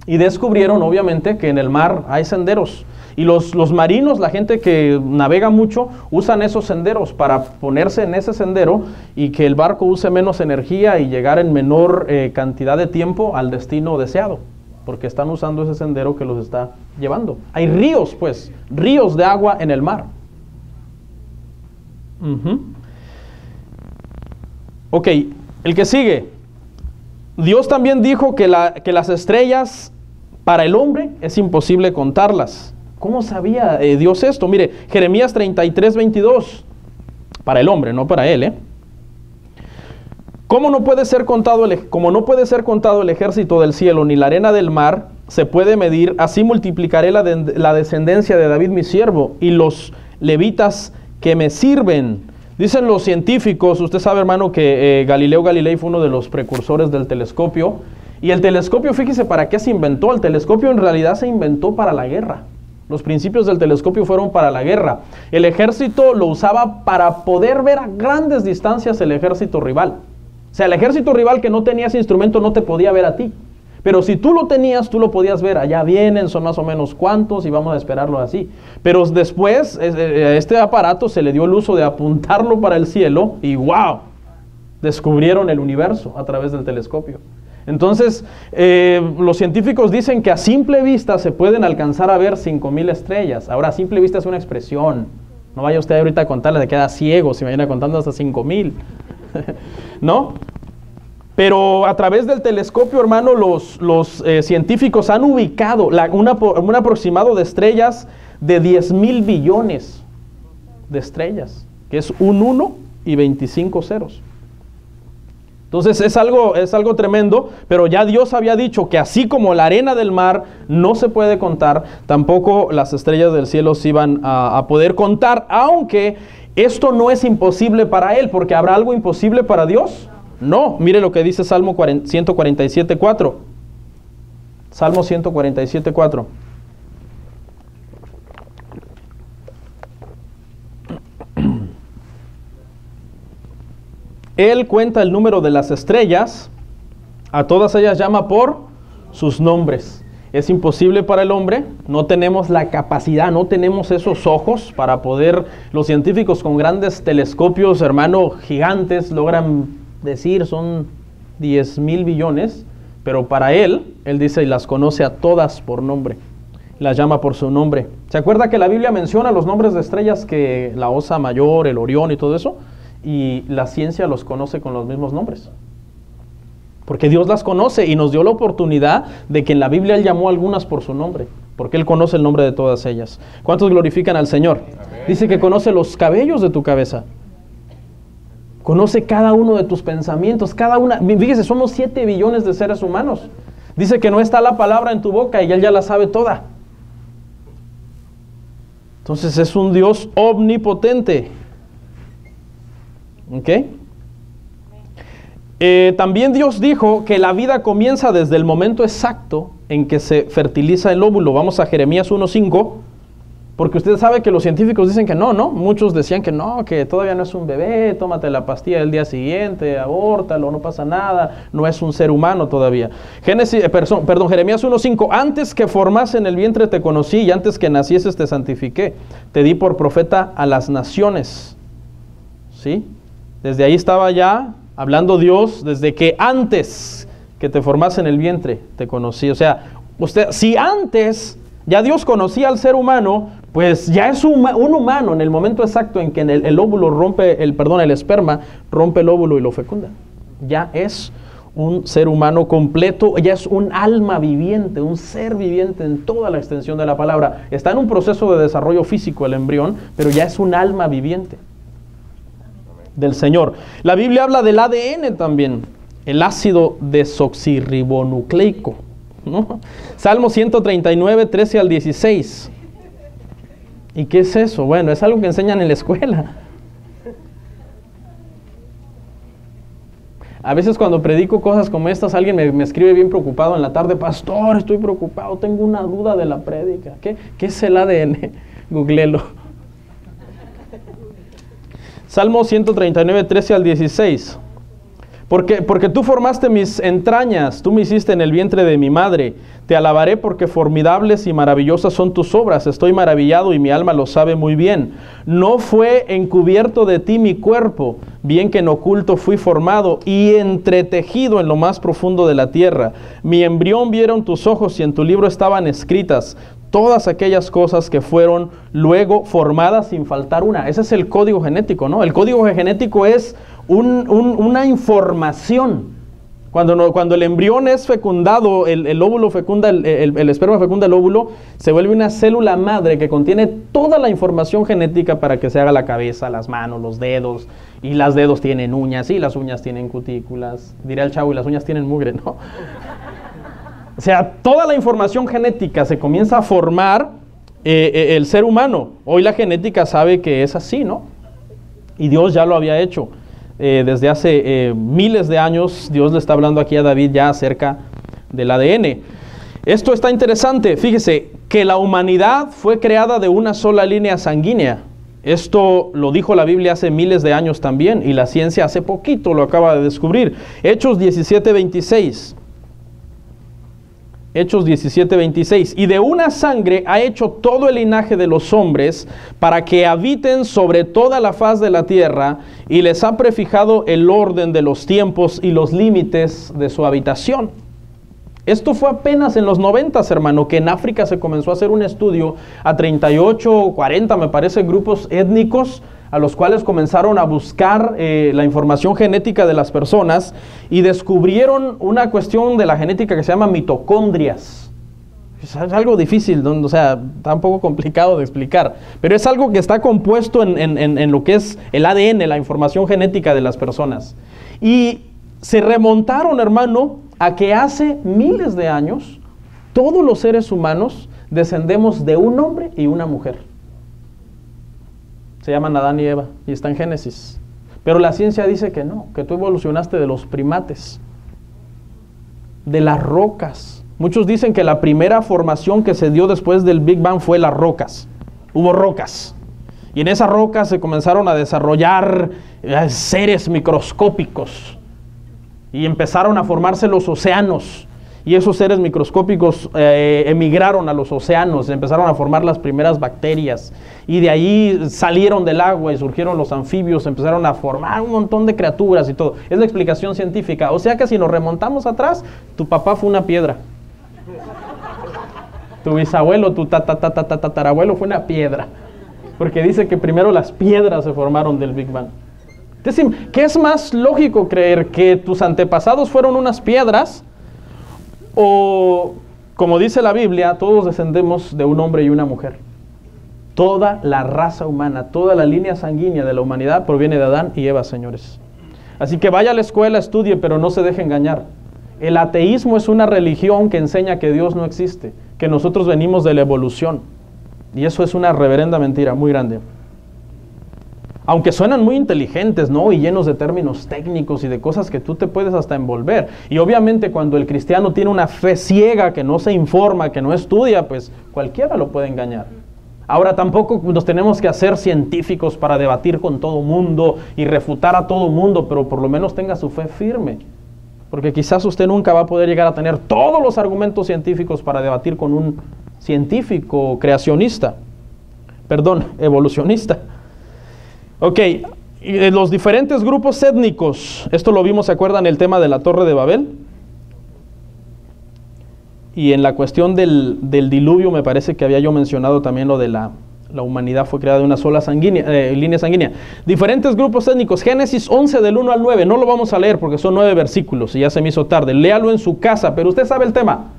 Y descubrieron, obviamente, que en el mar hay senderos. Y los marinos, la gente que navega mucho, usan esos senderos para ponerse en ese sendero y que el barco use menos energía y llegar en menor cantidad de tiempo al destino deseado, porque están usando ese sendero que los está llevando. Hay ríos, pues, ríos de agua en el mar. Ok, el que sigue. Dios también dijo que las estrellas para el hombre es imposible contarlas. ¿Cómo sabía Dios esto? Mire, Jeremías 33:22. Para el hombre, no para él, Como no puede ser contado el ejército del cielo, ni la arena del mar se puede medir, así multiplicaré la descendencia de David mi siervo, y los levitas que me sirven. Dicen los científicos, usted sabe, hermano, que Galileo Galilei fue uno de los precursores del telescopio. Y el telescopio, fíjese para qué se inventó. El telescopio en realidad se inventó para la guerra. Los principios del telescopio fueron para la guerra. El ejército lo usaba para poder ver a grandes distancias el ejército rival. O sea, el ejército rival que no tenía ese instrumento no te podía ver a ti. Pero si tú lo tenías, tú lo podías ver. Allá vienen, son más o menos cuántos y vamos a esperarlo así. Pero después, a este aparato se le dio el uso de apuntarlo para el cielo y ¡wow! Descubrieron el universo a través del telescopio. Entonces, los científicos dicen que a simple vista se pueden alcanzar a ver 5,000 estrellas. Ahora, a simple vista es una expresión. No vaya usted ahorita a contarle, se queda ciego si me viene contando hasta 5,000. ¿No? Pero a través del telescopio, hermano, los científicos han ubicado un aproximado de estrellas de 10,000 billones de estrellas, que es un 1 y 25 ceros. Entonces es algo tremendo, pero ya Dios había dicho que así como la arena del mar no se puede contar, tampoco las estrellas del cielo se iban a poder contar, aunque esto no es imposible para Él, porque ¿habrá algo imposible para Dios? No, mire lo que dice Salmo 147:4. Salmo 147:4. Él cuenta el número de las estrellas, a todas ellas llama por sus nombres. Es imposible para el hombre, no tenemos la capacidad, no tenemos esos ojos para poder, los científicos con grandes telescopios, hermano, gigantes, logran decir son 10,000 billones, pero para él dice y las conoce a todas por nombre, las llama por su nombre. ¿Se acuerda que la Biblia menciona los nombres de estrellas, que la Osa Mayor, el Orión y todo eso? Y la ciencia los conoce con los mismos nombres, porque Dios las conoce y nos dio la oportunidad de que en la Biblia Él llamó algunas por su nombre, porque Él conoce el nombre de todas ellas. ¿Cuántos glorifican al Señor? Amén. Dice que conoce los cabellos de tu cabeza, conoce cada uno de tus pensamientos, cada una. Fíjese, somos 7 billones de seres humanos. Dice que no está la palabra en tu boca y Él ya la sabe toda. Entonces es un Dios omnipotente. ¿Ok? También Dios dijo que la vida comienza desde el momento exacto en que se fertiliza el óvulo. Vamos a Jeremías 1:5. Porque usted sabe que los científicos dicen que no, ¿no? Muchos decían que no, que todavía no es un bebé, tómate la pastilla del día siguiente, abórtalo, no pasa nada, no es un ser humano todavía. Jeremías 1:5, antes que formase en el vientre te conocí y antes que nacieses te santifiqué, te di por profeta a las naciones. ¿Sí? Desde ahí estaba ya hablando Dios, desde que antes que te formase en el vientre te conocí. O sea, usted, si antes ya Dios conocía al ser humano, pues ya es un humano en el momento exacto en que el óvulo rompe, el esperma rompe el óvulo y lo fecunda. Ya es un ser humano completo, ya es un alma viviente, un ser viviente en toda la extensión de la palabra. Está en un proceso de desarrollo físico el embrión, pero ya es un alma viviente del Señor. La Biblia habla del ADN también, el ácido desoxirribonucleico, ¿no? Salmo 139, 13 al 16. ¿Y qué es eso? Bueno, es algo que enseñan en la escuela. A veces cuando predico cosas como estas, alguien me escribe bien preocupado en la tarde: pastor, estoy preocupado, tengo una duda de la prédica. ¿Qué es el ADN? Googléelo. Salmo 139, 13 al 16. Porque tú formaste mis entrañas, tú me hiciste en el vientre de mi madre. Te alabaré porque formidables y maravillosas son tus obras. Estoy maravillado y mi alma lo sabe muy bien. No fue encubierto de ti mi cuerpo, bien que en oculto fui formado y entretejido en lo más profundo de la tierra. Mi embrión vieron tus ojos y en tu libro estaban escritas todas aquellas cosas que fueron luego formadas sin faltar una. Ese es el código genético, ¿no? El código genético es una información. Cuando el embrión es fecundado, el óvulo fecunda, el esperma fecunda el óvulo, se vuelve una célula madre que contiene toda la información genética para que se haga la cabeza, las manos, los dedos, y los dedos tienen uñas, y las uñas tienen cutículas. Dirá el chavo, y las uñas tienen mugre, ¿no? O sea, toda la información genética se comienza a formar el ser humano. Hoy la genética sabe que es así, ¿no? Y Dios ya lo había hecho. Desde hace miles de años, Dios le está hablando aquí a David ya acerca del ADN. Esto está interesante. Fíjese que la humanidad fue creada de una sola línea sanguínea. Esto lo dijo la Biblia hace miles de años también, y la ciencia hace poquito lo acaba de descubrir. Hechos 17:26. Hechos 17:26. Y de una sangre ha hecho todo el linaje de los hombres para que habiten sobre toda la faz de la tierra, y les ha prefijado el orden de los tiempos y los límites de su habitación. Esto fue apenas en los 90s, hermano, que en África se comenzó a hacer un estudio a 38 o 40, me parece, grupos étnicos, a los cuales comenzaron a buscar la información genética de las personas, y descubrieron una cuestión de la genética que se llama mitocondrias. Es algo difícil, o sea, está un poco complicado de explicar, pero es algo que está compuesto en lo que es el ADN, la información genética de las personas. Y se remontaron, hermano, a que hace miles de años todos los seres humanos descendemos de un hombre y una mujer. Se llaman Adán y Eva, y está en Génesis. Pero la ciencia dice que no, que tú evolucionaste de los primates, de las rocas. Muchos dicen que la primera formación que se dio después del Big Bang fue las rocas. Hubo rocas, y en esas rocas se comenzaron a desarrollar seres microscópicos, y empezaron a formarse los océanos. Y esos seres microscópicos emigraron a los océanos, empezaron a formar las primeras bacterias, y de ahí salieron del agua y surgieron los anfibios, empezaron a formar un montón de criaturas y todo. Es la explicación científica. O sea que si nos remontamos atrás, tu papá fue una piedra. Tu bisabuelo, tu tatarabuelo fue una piedra. Porque dice que primero las piedras se formaron del Big Bang. Entonces, ¿qué es más lógico creer? ¿Que tus antepasados fueron unas piedras? O, como dice la Biblia, todos descendemos de un hombre y una mujer. Toda la raza humana, toda la línea sanguínea de la humanidad proviene de Adán y Eva, señores. Así que vaya a la escuela, estudie, pero no se deje engañar. El ateísmo es una religión que enseña que Dios no existe, que nosotros venimos de la evolución. Y eso es una reverenda mentira muy grande. Aunque suenan muy inteligentes, ¿no? Y llenos de términos técnicos y de cosas que tú te puedes hasta envolver. Y obviamente cuando el cristiano tiene una fe ciega, que no se informa, que no estudia, pues cualquiera lo puede engañar. Ahora tampoco nos tenemos que hacer científicos para debatir con todo mundo y refutar a todo mundo, pero por lo menos tenga su fe firme. Porque quizás usted nunca va a poder llegar a tener todos los argumentos científicos para debatir con un científico evolucionista. Ok, los diferentes grupos étnicos, esto lo vimos, ¿se acuerdan? El tema de la Torre de Babel. Y en la cuestión del diluvio, me parece que había yo mencionado también lo de la humanidad fue creada de una sola línea sanguínea. Diferentes grupos étnicos, Génesis 11 del 1 al 9, no lo vamos a leer porque son 9 versículos y ya se me hizo tarde, léalo en su casa, pero usted sabe el tema.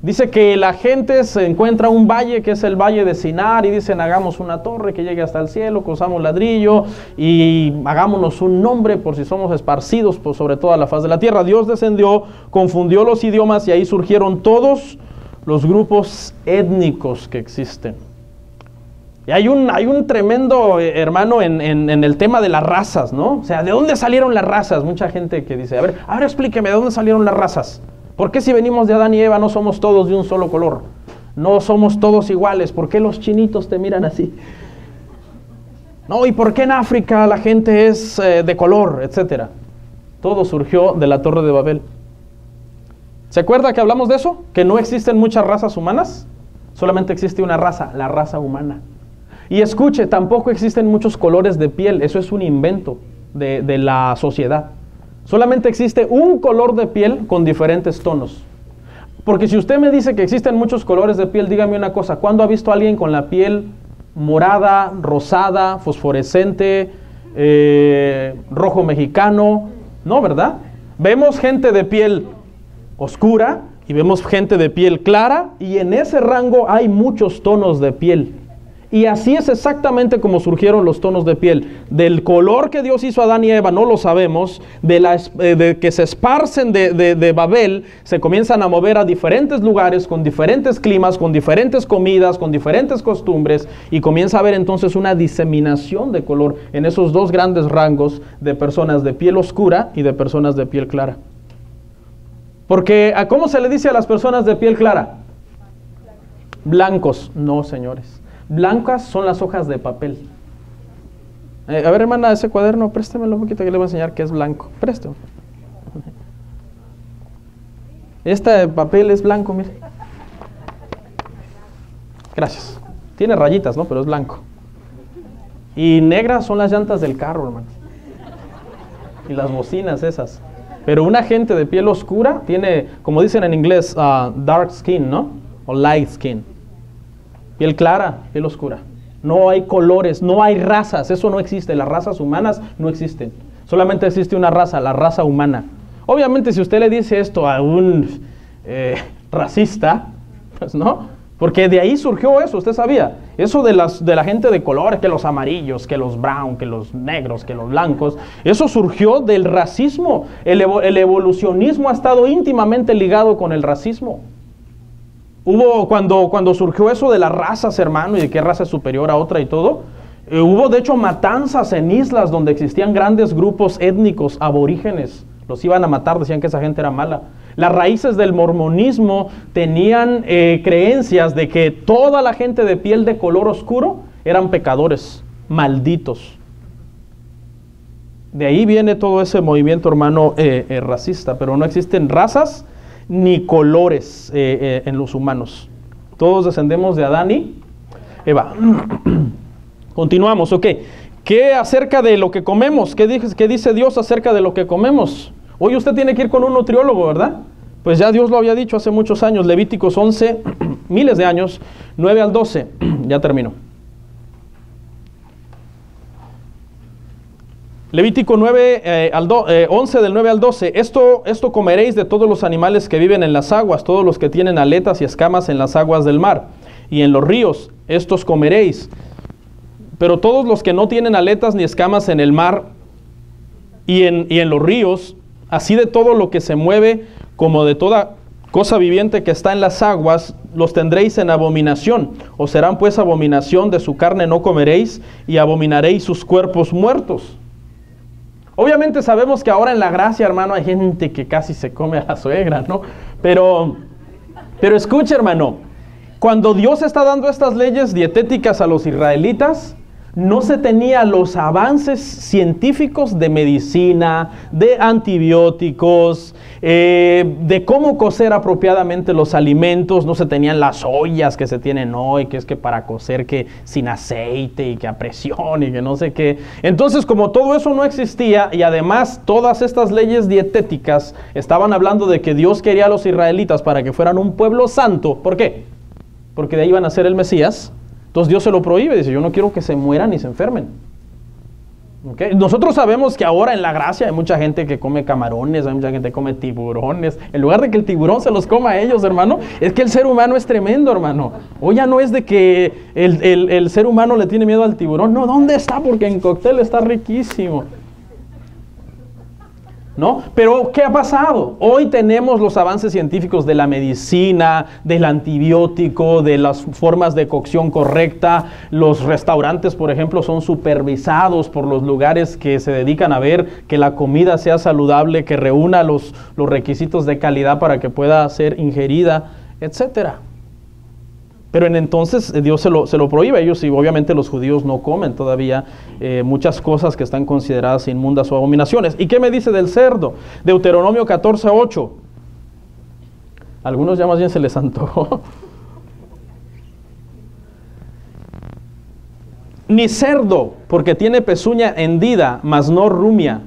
Dice que la gente se encuentra un valle que es el valle de Sinar y dicen hagamos una torre que llegue hasta el cielo, cosamos ladrillo y hagámonos un nombre por si somos esparcidos por sobre toda la faz de la tierra. Dios descendió, confundió los idiomas y ahí surgieron todos los grupos étnicos que existen. Y hay un tremendo, hermano, en el tema de las razas, ¿no? O sea, ¿de dónde salieron las razas? Mucha gente que dice, a ver, explíqueme, ¿de dónde salieron las razas? ¿Por qué si venimos de Adán y Eva no somos todos de un solo color? No somos todos iguales. ¿Por qué los chinitos te miran así? No, ¿y por qué en África la gente es de color, etcétera? Todo surgió de la Torre de Babel. ¿Se acuerda que hablamos de eso? Que no existen muchas razas humanas. Solamente existe una raza, la raza humana. Y escuche, tampoco existen muchos colores de piel. Eso es un invento de la sociedad. Solamente existe un color de piel con diferentes tonos. Porque si usted me dice que existen muchos colores de piel, dígame una cosa, ¿cuándo ha visto a alguien con la piel morada, rosada, fosforescente, rojo mexicano? No, ¿verdad? Vemos gente de piel oscura y vemos gente de piel clara y en ese rango hay muchos tonos de piel. Y así es exactamente como surgieron los tonos de piel. Del color que Dios hizo a Adán y Eva, no lo sabemos, de que se esparcen de Babel, se comienzan a mover a diferentes lugares, con diferentes climas, con diferentes comidas, con diferentes costumbres, y comienza a haber entonces una diseminación de color en esos dos grandes rangos de personas de piel oscura y de personas de piel clara. Porque, ¿cómo se le dice a las personas de piel clara? Blancos. No, señores. Blancas son las hojas de papel. A ver, hermana, ese cuaderno, préstemelo un poquito que le voy a enseñar que es blanco. Présteme. Este papel es blanco, mire. Gracias. Tiene rayitas, ¿no? Pero es blanco. Y negras son las llantas del carro, hermano. Y las bocinas esas. Pero una gente de piel oscura tiene, como dicen en inglés, dark skin, ¿no? O light skin. Piel clara, piel oscura. No hay colores, no hay razas, eso no existe. Las razas humanas no existen. Solamente existe una raza, la raza humana. Obviamente si usted le dice esto a un racista, pues no, porque de ahí surgió eso, usted sabía. Eso de la gente de color, que los amarillos, que los brown, que los negros, que los blancos, eso surgió del racismo. El evolucionismo ha estado íntimamente ligado con el racismo. Hubo, cuando surgió eso de las razas, hermano, y de qué raza es superior a otra y todo, hubo de hecho matanzas en islas donde existían grandes grupos étnicos aborígenes. Los iban a matar, decían que esa gente era mala. Las raíces del mormonismo tenían creencias de que toda la gente de piel de color oscuro eran pecadores, malditos. De ahí viene todo ese movimiento, hermano, racista, pero no existen razas ni colores en los humanos. Todos descendemos de Adán y Eva. Continuamos, ok. ¿Qué acerca de lo que comemos? ¿Qué dice Dios acerca de lo que comemos? Hoy usted tiene que ir con un nutriólogo, ¿verdad? Pues ya Dios lo había dicho hace muchos años, Levíticos 11, miles de años, 9 al 12. Ya termino. Levítico 11 del 9 al 12, esto comeréis de todos los animales que viven en las aguas, todos los que tienen aletas y escamas en las aguas del mar, y en los ríos, estos comeréis. Pero todos los que no tienen aletas ni escamas en el mar y en los ríos, así de todo lo que se mueve, como de toda cosa viviente que está en las aguas, los tendréis en abominación. Os serán pues abominación, de su carne no comeréis, y abominaréis sus cuerpos muertos. Obviamente sabemos que ahora en la gracia, hermano, hay gente que casi se come a la suegra, ¿no? Pero escuche, hermano, Cuando Dios está dando estas leyes dietéticas a los israelitas, no se tenía los avances científicos de medicina, de antibióticos, de cómo cocer apropiadamente los alimentos. No se tenían las ollas que se tienen hoy, que es que para cocer que sin aceite y que a presión y que no sé qué. Entonces, como todo eso no existía, y además todas estas leyes dietéticas estaban hablando de que Dios quería a los israelitas para que fueran un pueblo santo. ¿Por qué? Porque de ahí iban a ser el Mesías. Entonces Dios se lo prohíbe, dice, yo no quiero que se mueran ni se enfermen. ¿Okay? Nosotros sabemos que ahora en la gracia hay mucha gente que come camarones, hay mucha gente que come tiburones. En lugar de que el tiburón se los coma a ellos, hermano, es que el ser humano es tremendo, hermano. Hoy ya no es de que el ser humano le tiene miedo al tiburón. No, ¿dónde está? Porque en cóctel está riquísimo. ¿No? Pero ¿qué ha pasado? Hoy tenemos los avances científicos de la medicina, del antibiótico, de las formas de cocción correcta. Los restaurantes, por ejemplo, son supervisados por los lugares que se dedican a ver que la comida sea saludable, que reúna los requisitos de calidad para que pueda ser ingerida, etcétera. Pero entonces Dios se lo prohíbe. Ellos, y obviamente los judíos no comen todavía muchas cosas que están consideradas inmundas o abominaciones. ¿Y qué me dice del cerdo? Deuteronomio 14:8. Algunos ya más bien se les antojó. Ni cerdo, porque tiene pezuña hendida, mas no rumia.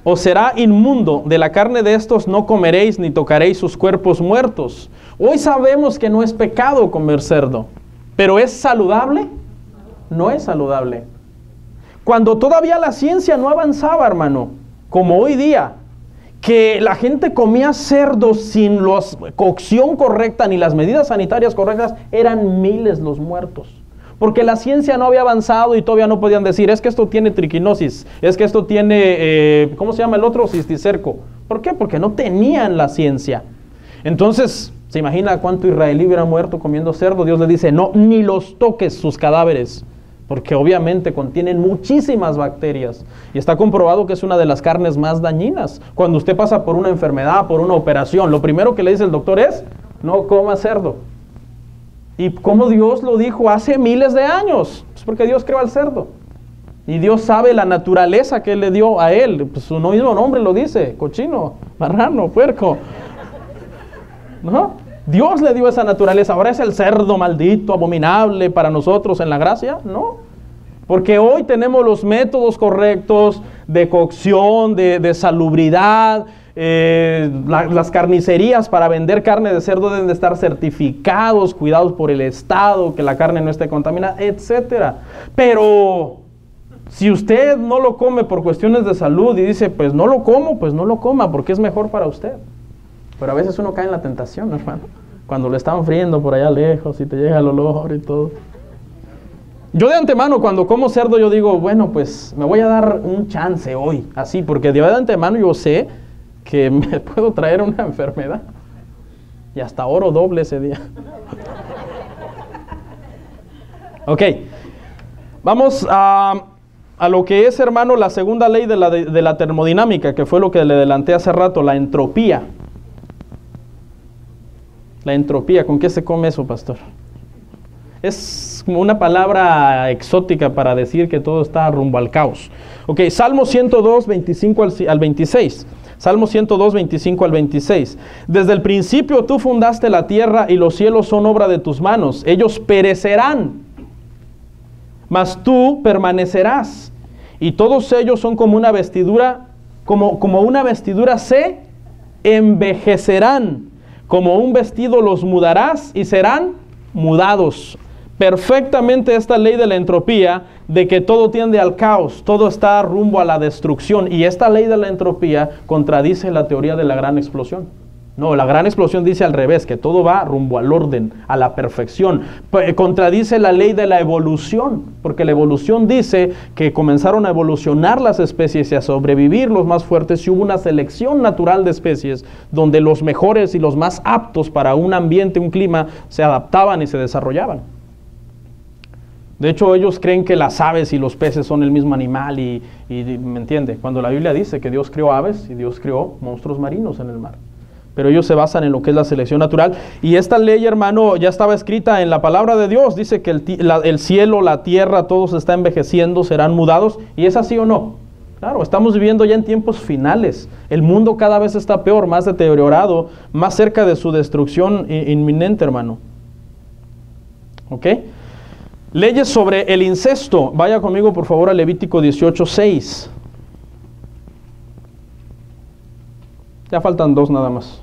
Os será inmundo, de la carne de estos no comeréis, ni tocaréis sus cuerpos muertos. Hoy sabemos que no es pecado comer cerdo, pero ¿es saludable? No es saludable. Cuando todavía la ciencia no avanzaba, hermano, como hoy día, que la gente comía cerdo sin la cocción correcta ni las medidas sanitarias correctas, eran miles los muertos. Porque la ciencia no había avanzado y todavía no podían decir, es que esto tiene triquinosis, es que esto tiene, ¿cómo se llama el otro? Cisticerco. ¿Por qué? Porque no tenían la ciencia. Entonces, ¿se imagina cuánto israelí hubiera muerto comiendo cerdo? Dios le dice, no, ni los toques sus cadáveres, porque obviamente contienen muchísimas bacterias. Y está comprobado que es una de las carnes más dañinas. Cuando usted pasa por una enfermedad, por una operación, lo primero que le dice el doctor es, no coma cerdo. Y como Dios lo dijo hace miles de años, es porque Dios creó al cerdo. Y Dios sabe la naturaleza que Él le dio a él. Pues su mismo nombre lo dice, cochino, marrano, puerco. ¿No? Dios le dio esa naturaleza. Ahora es el cerdo maldito, abominable para nosotros en la gracia. No. Porque hoy tenemos los métodos correctos de cocción, de salubridad. Las carnicerías para vender carne de cerdo deben de estar certificados, cuidados por el Estado, que la carne no esté contaminada, etcétera. Pero si usted no lo come por cuestiones de salud y dice, pues no lo como, pues no lo coma, porque es mejor para usted. Pero a veces uno cae en la tentación, hermano, cuando lo están friendo por allá lejos y te llega el olor y todo. Yo de antemano, cuando como cerdo, yo digo, bueno, pues me voy a dar un chance hoy, así, porque de antemano yo sé que me puedo traer una enfermedad. Y hasta oro doble ese día. Ok. Vamos a lo que es, hermano, la segunda ley de la termodinámica, que fue lo que le adelanté hace rato, la entropía. La entropía, ¿con qué se come eso, pastor? Es como una palabra exótica para decir que todo está rumbo al caos. Ok, Salmo 102, 25 al 26. Salmo 102, 25 al 26. Desde el principio tú fundaste la tierra y los cielos son obra de tus manos. Ellos perecerán, mas tú permanecerás. Y todos ellos son como una vestidura, como una vestidura se envejecerán. Como un vestido los mudarás y serán mudados. Perfectamente esta ley de la entropía, de que todo tiende al caos, todo está rumbo a la destrucción, y esta ley de la entropía contradice la teoría de la gran explosión. No, la gran explosión dice al revés, que todo va rumbo al orden, a la perfección. Contradice la ley de la evolución, porque la evolución dice que comenzaron a evolucionar las especies y a sobrevivir los más fuertes, y hubo una selección natural de especies donde los mejores y los más aptos para un ambiente, un clima, se adaptaban y se desarrollaban. De hecho, ellos creen que las aves y los peces son el mismo animal y ¿me entiende? Cuando la Biblia dice que Dios creó aves y Dios creó monstruos marinos en el mar. pero ellos se basan en lo que es la selección natural. Y esta ley, hermano, ya estaba escrita en la palabra de Dios. Dice que el cielo, la tierra, todo se está envejeciendo, serán mudados. ¿Y es así o no? Claro, estamos viviendo ya en tiempos finales. El mundo cada vez está peor, más deteriorado, más cerca de su destrucción inminente, hermano. ¿Ok? Leyes sobre el incesto. Vaya conmigo, por favor, a Levítico 18:6. Ya faltan 2 nada más.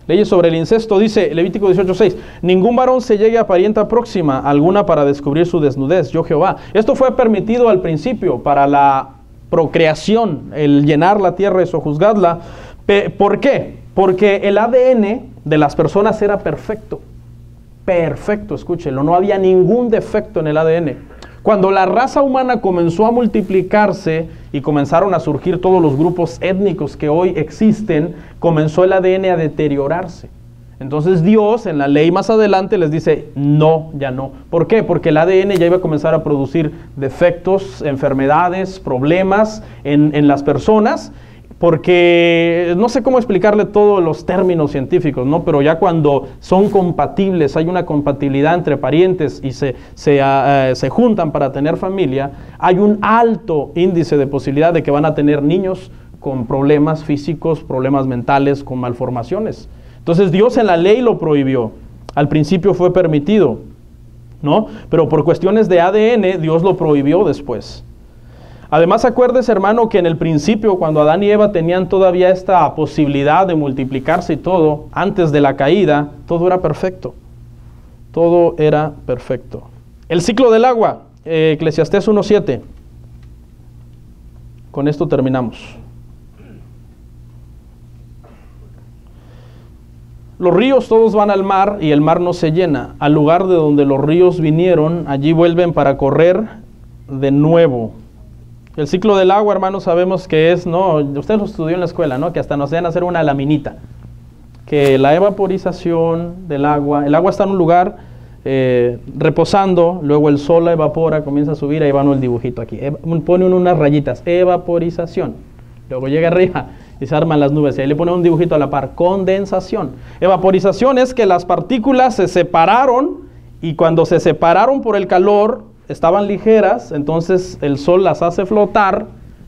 Leyes sobre el incesto, dice Levítico 18:6. Ningún varón se llegue a parienta próxima alguna para descubrir su desnudez, yo Jehová. Esto fue permitido al principio para la procreación, el llenar la tierra y sojuzgarla. ¿Por qué? Porque el ADN de las personas era perfecto. Perfecto, escúchenlo, no había ningún defecto en el ADN. Cuando la raza humana comenzó a multiplicarse y comenzaron a surgir todos los grupos étnicos que hoy existen, comenzó el ADN a deteriorarse. Entonces Dios en la ley más adelante les dice, no, ya no. ¿Por qué? Porque el ADN ya iba a comenzar a producir defectos, enfermedades, problemas en las personas. Porque no sé cómo explicarle todos los términos científicos, ¿no? Pero ya cuando son compatibles, hay una compatibilidad entre parientes y se juntan para tener familia, hay un alto índice de posibilidad de que van a tener niños con problemas físicos, problemas mentales, con malformaciones. Entonces Dios en la ley lo prohibió. Al principio fue permitido, ¿no? Pero por cuestiones de ADN, Dios lo prohibió después. Además, acuérdese, hermano, que en el principio, cuando Adán y Eva tenían todavía esta posibilidad de multiplicarse y todo, antes de la caída, todo era perfecto. Todo era perfecto. El ciclo del agua, Eclesiastés 1:7. Con esto terminamos. Los ríos todos van al mar y el mar no se llena. Al lugar de donde los ríos vinieron, allí vuelven para correr de nuevo. El ciclo del agua, hermanos, sabemos que es, ¿no? Usted lo estudió en la escuela, ¿no? Que hasta nos deben hacer una laminita. Que la evaporización del agua, el agua está en un lugar reposando, luego el sol la evapora, comienza a subir, ahí va el dibujito aquí. Pone unas rayitas, evaporización. Luego llega arriba y se arman las nubes y ahí le pone un dibujito a la par, condensación. Evaporización es que las partículas se separaron y cuando se separaron por el calor, estaban ligeras, entonces el sol las hace flotar,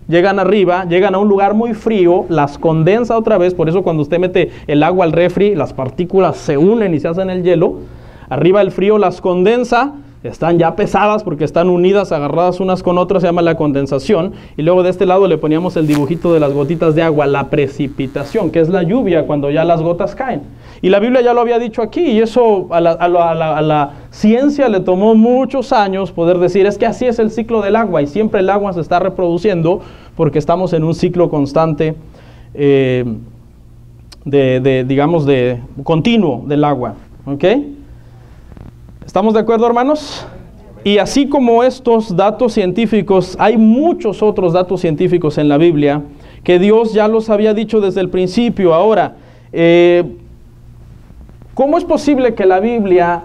llegan arriba, llegan a un lugar muy frío, las condensa otra vez, por eso cuando usted mete el agua al refri, las partículas se unen y se hacen el hielo, arriba el frío las condensa, están ya pesadas porque están unidas, agarradas unas con otras, se llama la condensación, y luego de este lado le poníamos el dibujito de las gotitas de agua, la precipitación, que es la lluvia cuando ya las gotas caen. Y la Biblia ya lo había dicho aquí, y eso a la ciencia le tomó muchos años poder decir, es que así es el ciclo del agua, y siempre el agua se está reproduciendo porque estamos en un ciclo constante, digamos, continuo del agua. ¿Ok? ¿Estamos de acuerdo, hermanos? Y así como estos datos científicos, hay muchos otros datos científicos en la Biblia que Dios ya los había dicho desde el principio. Ahora, ¿cómo es posible que la Biblia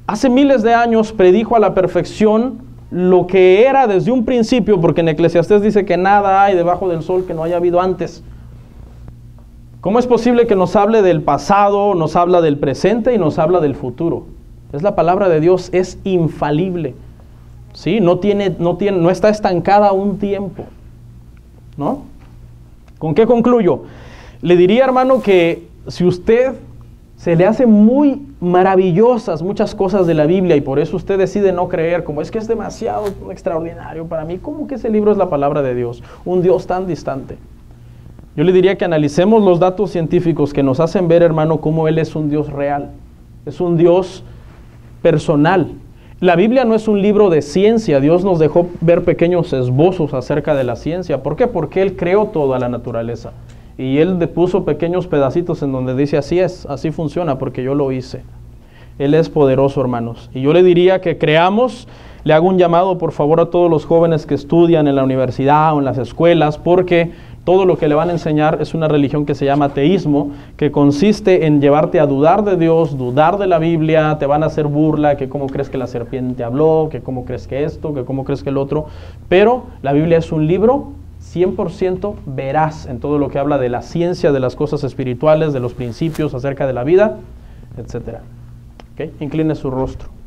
hace miles de años predijo a la perfección lo que era desde un principio? Porque en Eclesiastés dice que nada hay debajo del sol que no haya habido antes. ¿Cómo es posible que nos hable del pasado, nos habla del presente y nos habla del futuro? Es la palabra de Dios, es infalible. ¿Sí? No está estancada un tiempo. ¿No? ¿Con qué concluyo? Le diría, hermano, que si usted se le hace muy maravillosas muchas cosas de la Biblia y por eso usted decide no creer, como es que es demasiado extraordinario para mí, ¿cómo que ese libro es la palabra de Dios? Un Dios tan distante. Yo le diría que analicemos los datos científicos que nos hacen ver, hermano, cómo Él es un Dios real. Es un Dios personal. La Biblia no es un libro de ciencia. Dios nos dejó ver pequeños esbozos acerca de la ciencia. ¿Por qué? Porque Él creó toda la naturaleza. Y Él puso pequeños pedacitos en donde dice, así es, así funciona, porque yo lo hice. Él es poderoso, hermanos. Y yo le diría que creamos, le hago un llamado, por favor, a todos los jóvenes que estudian en la universidad o en las escuelas, porque todo lo que le van a enseñar es una religión que se llama ateísmo, que consiste en llevarte a dudar de Dios, dudar de la Biblia, te van a hacer burla, que cómo crees que la serpiente habló, que cómo crees que esto, que cómo crees que el otro. Pero la Biblia es un libro 100% veraz en todo lo que habla de la ciencia, de las cosas espirituales, de los principios acerca de la vida, etc. ¿Okay? Incline su rostro.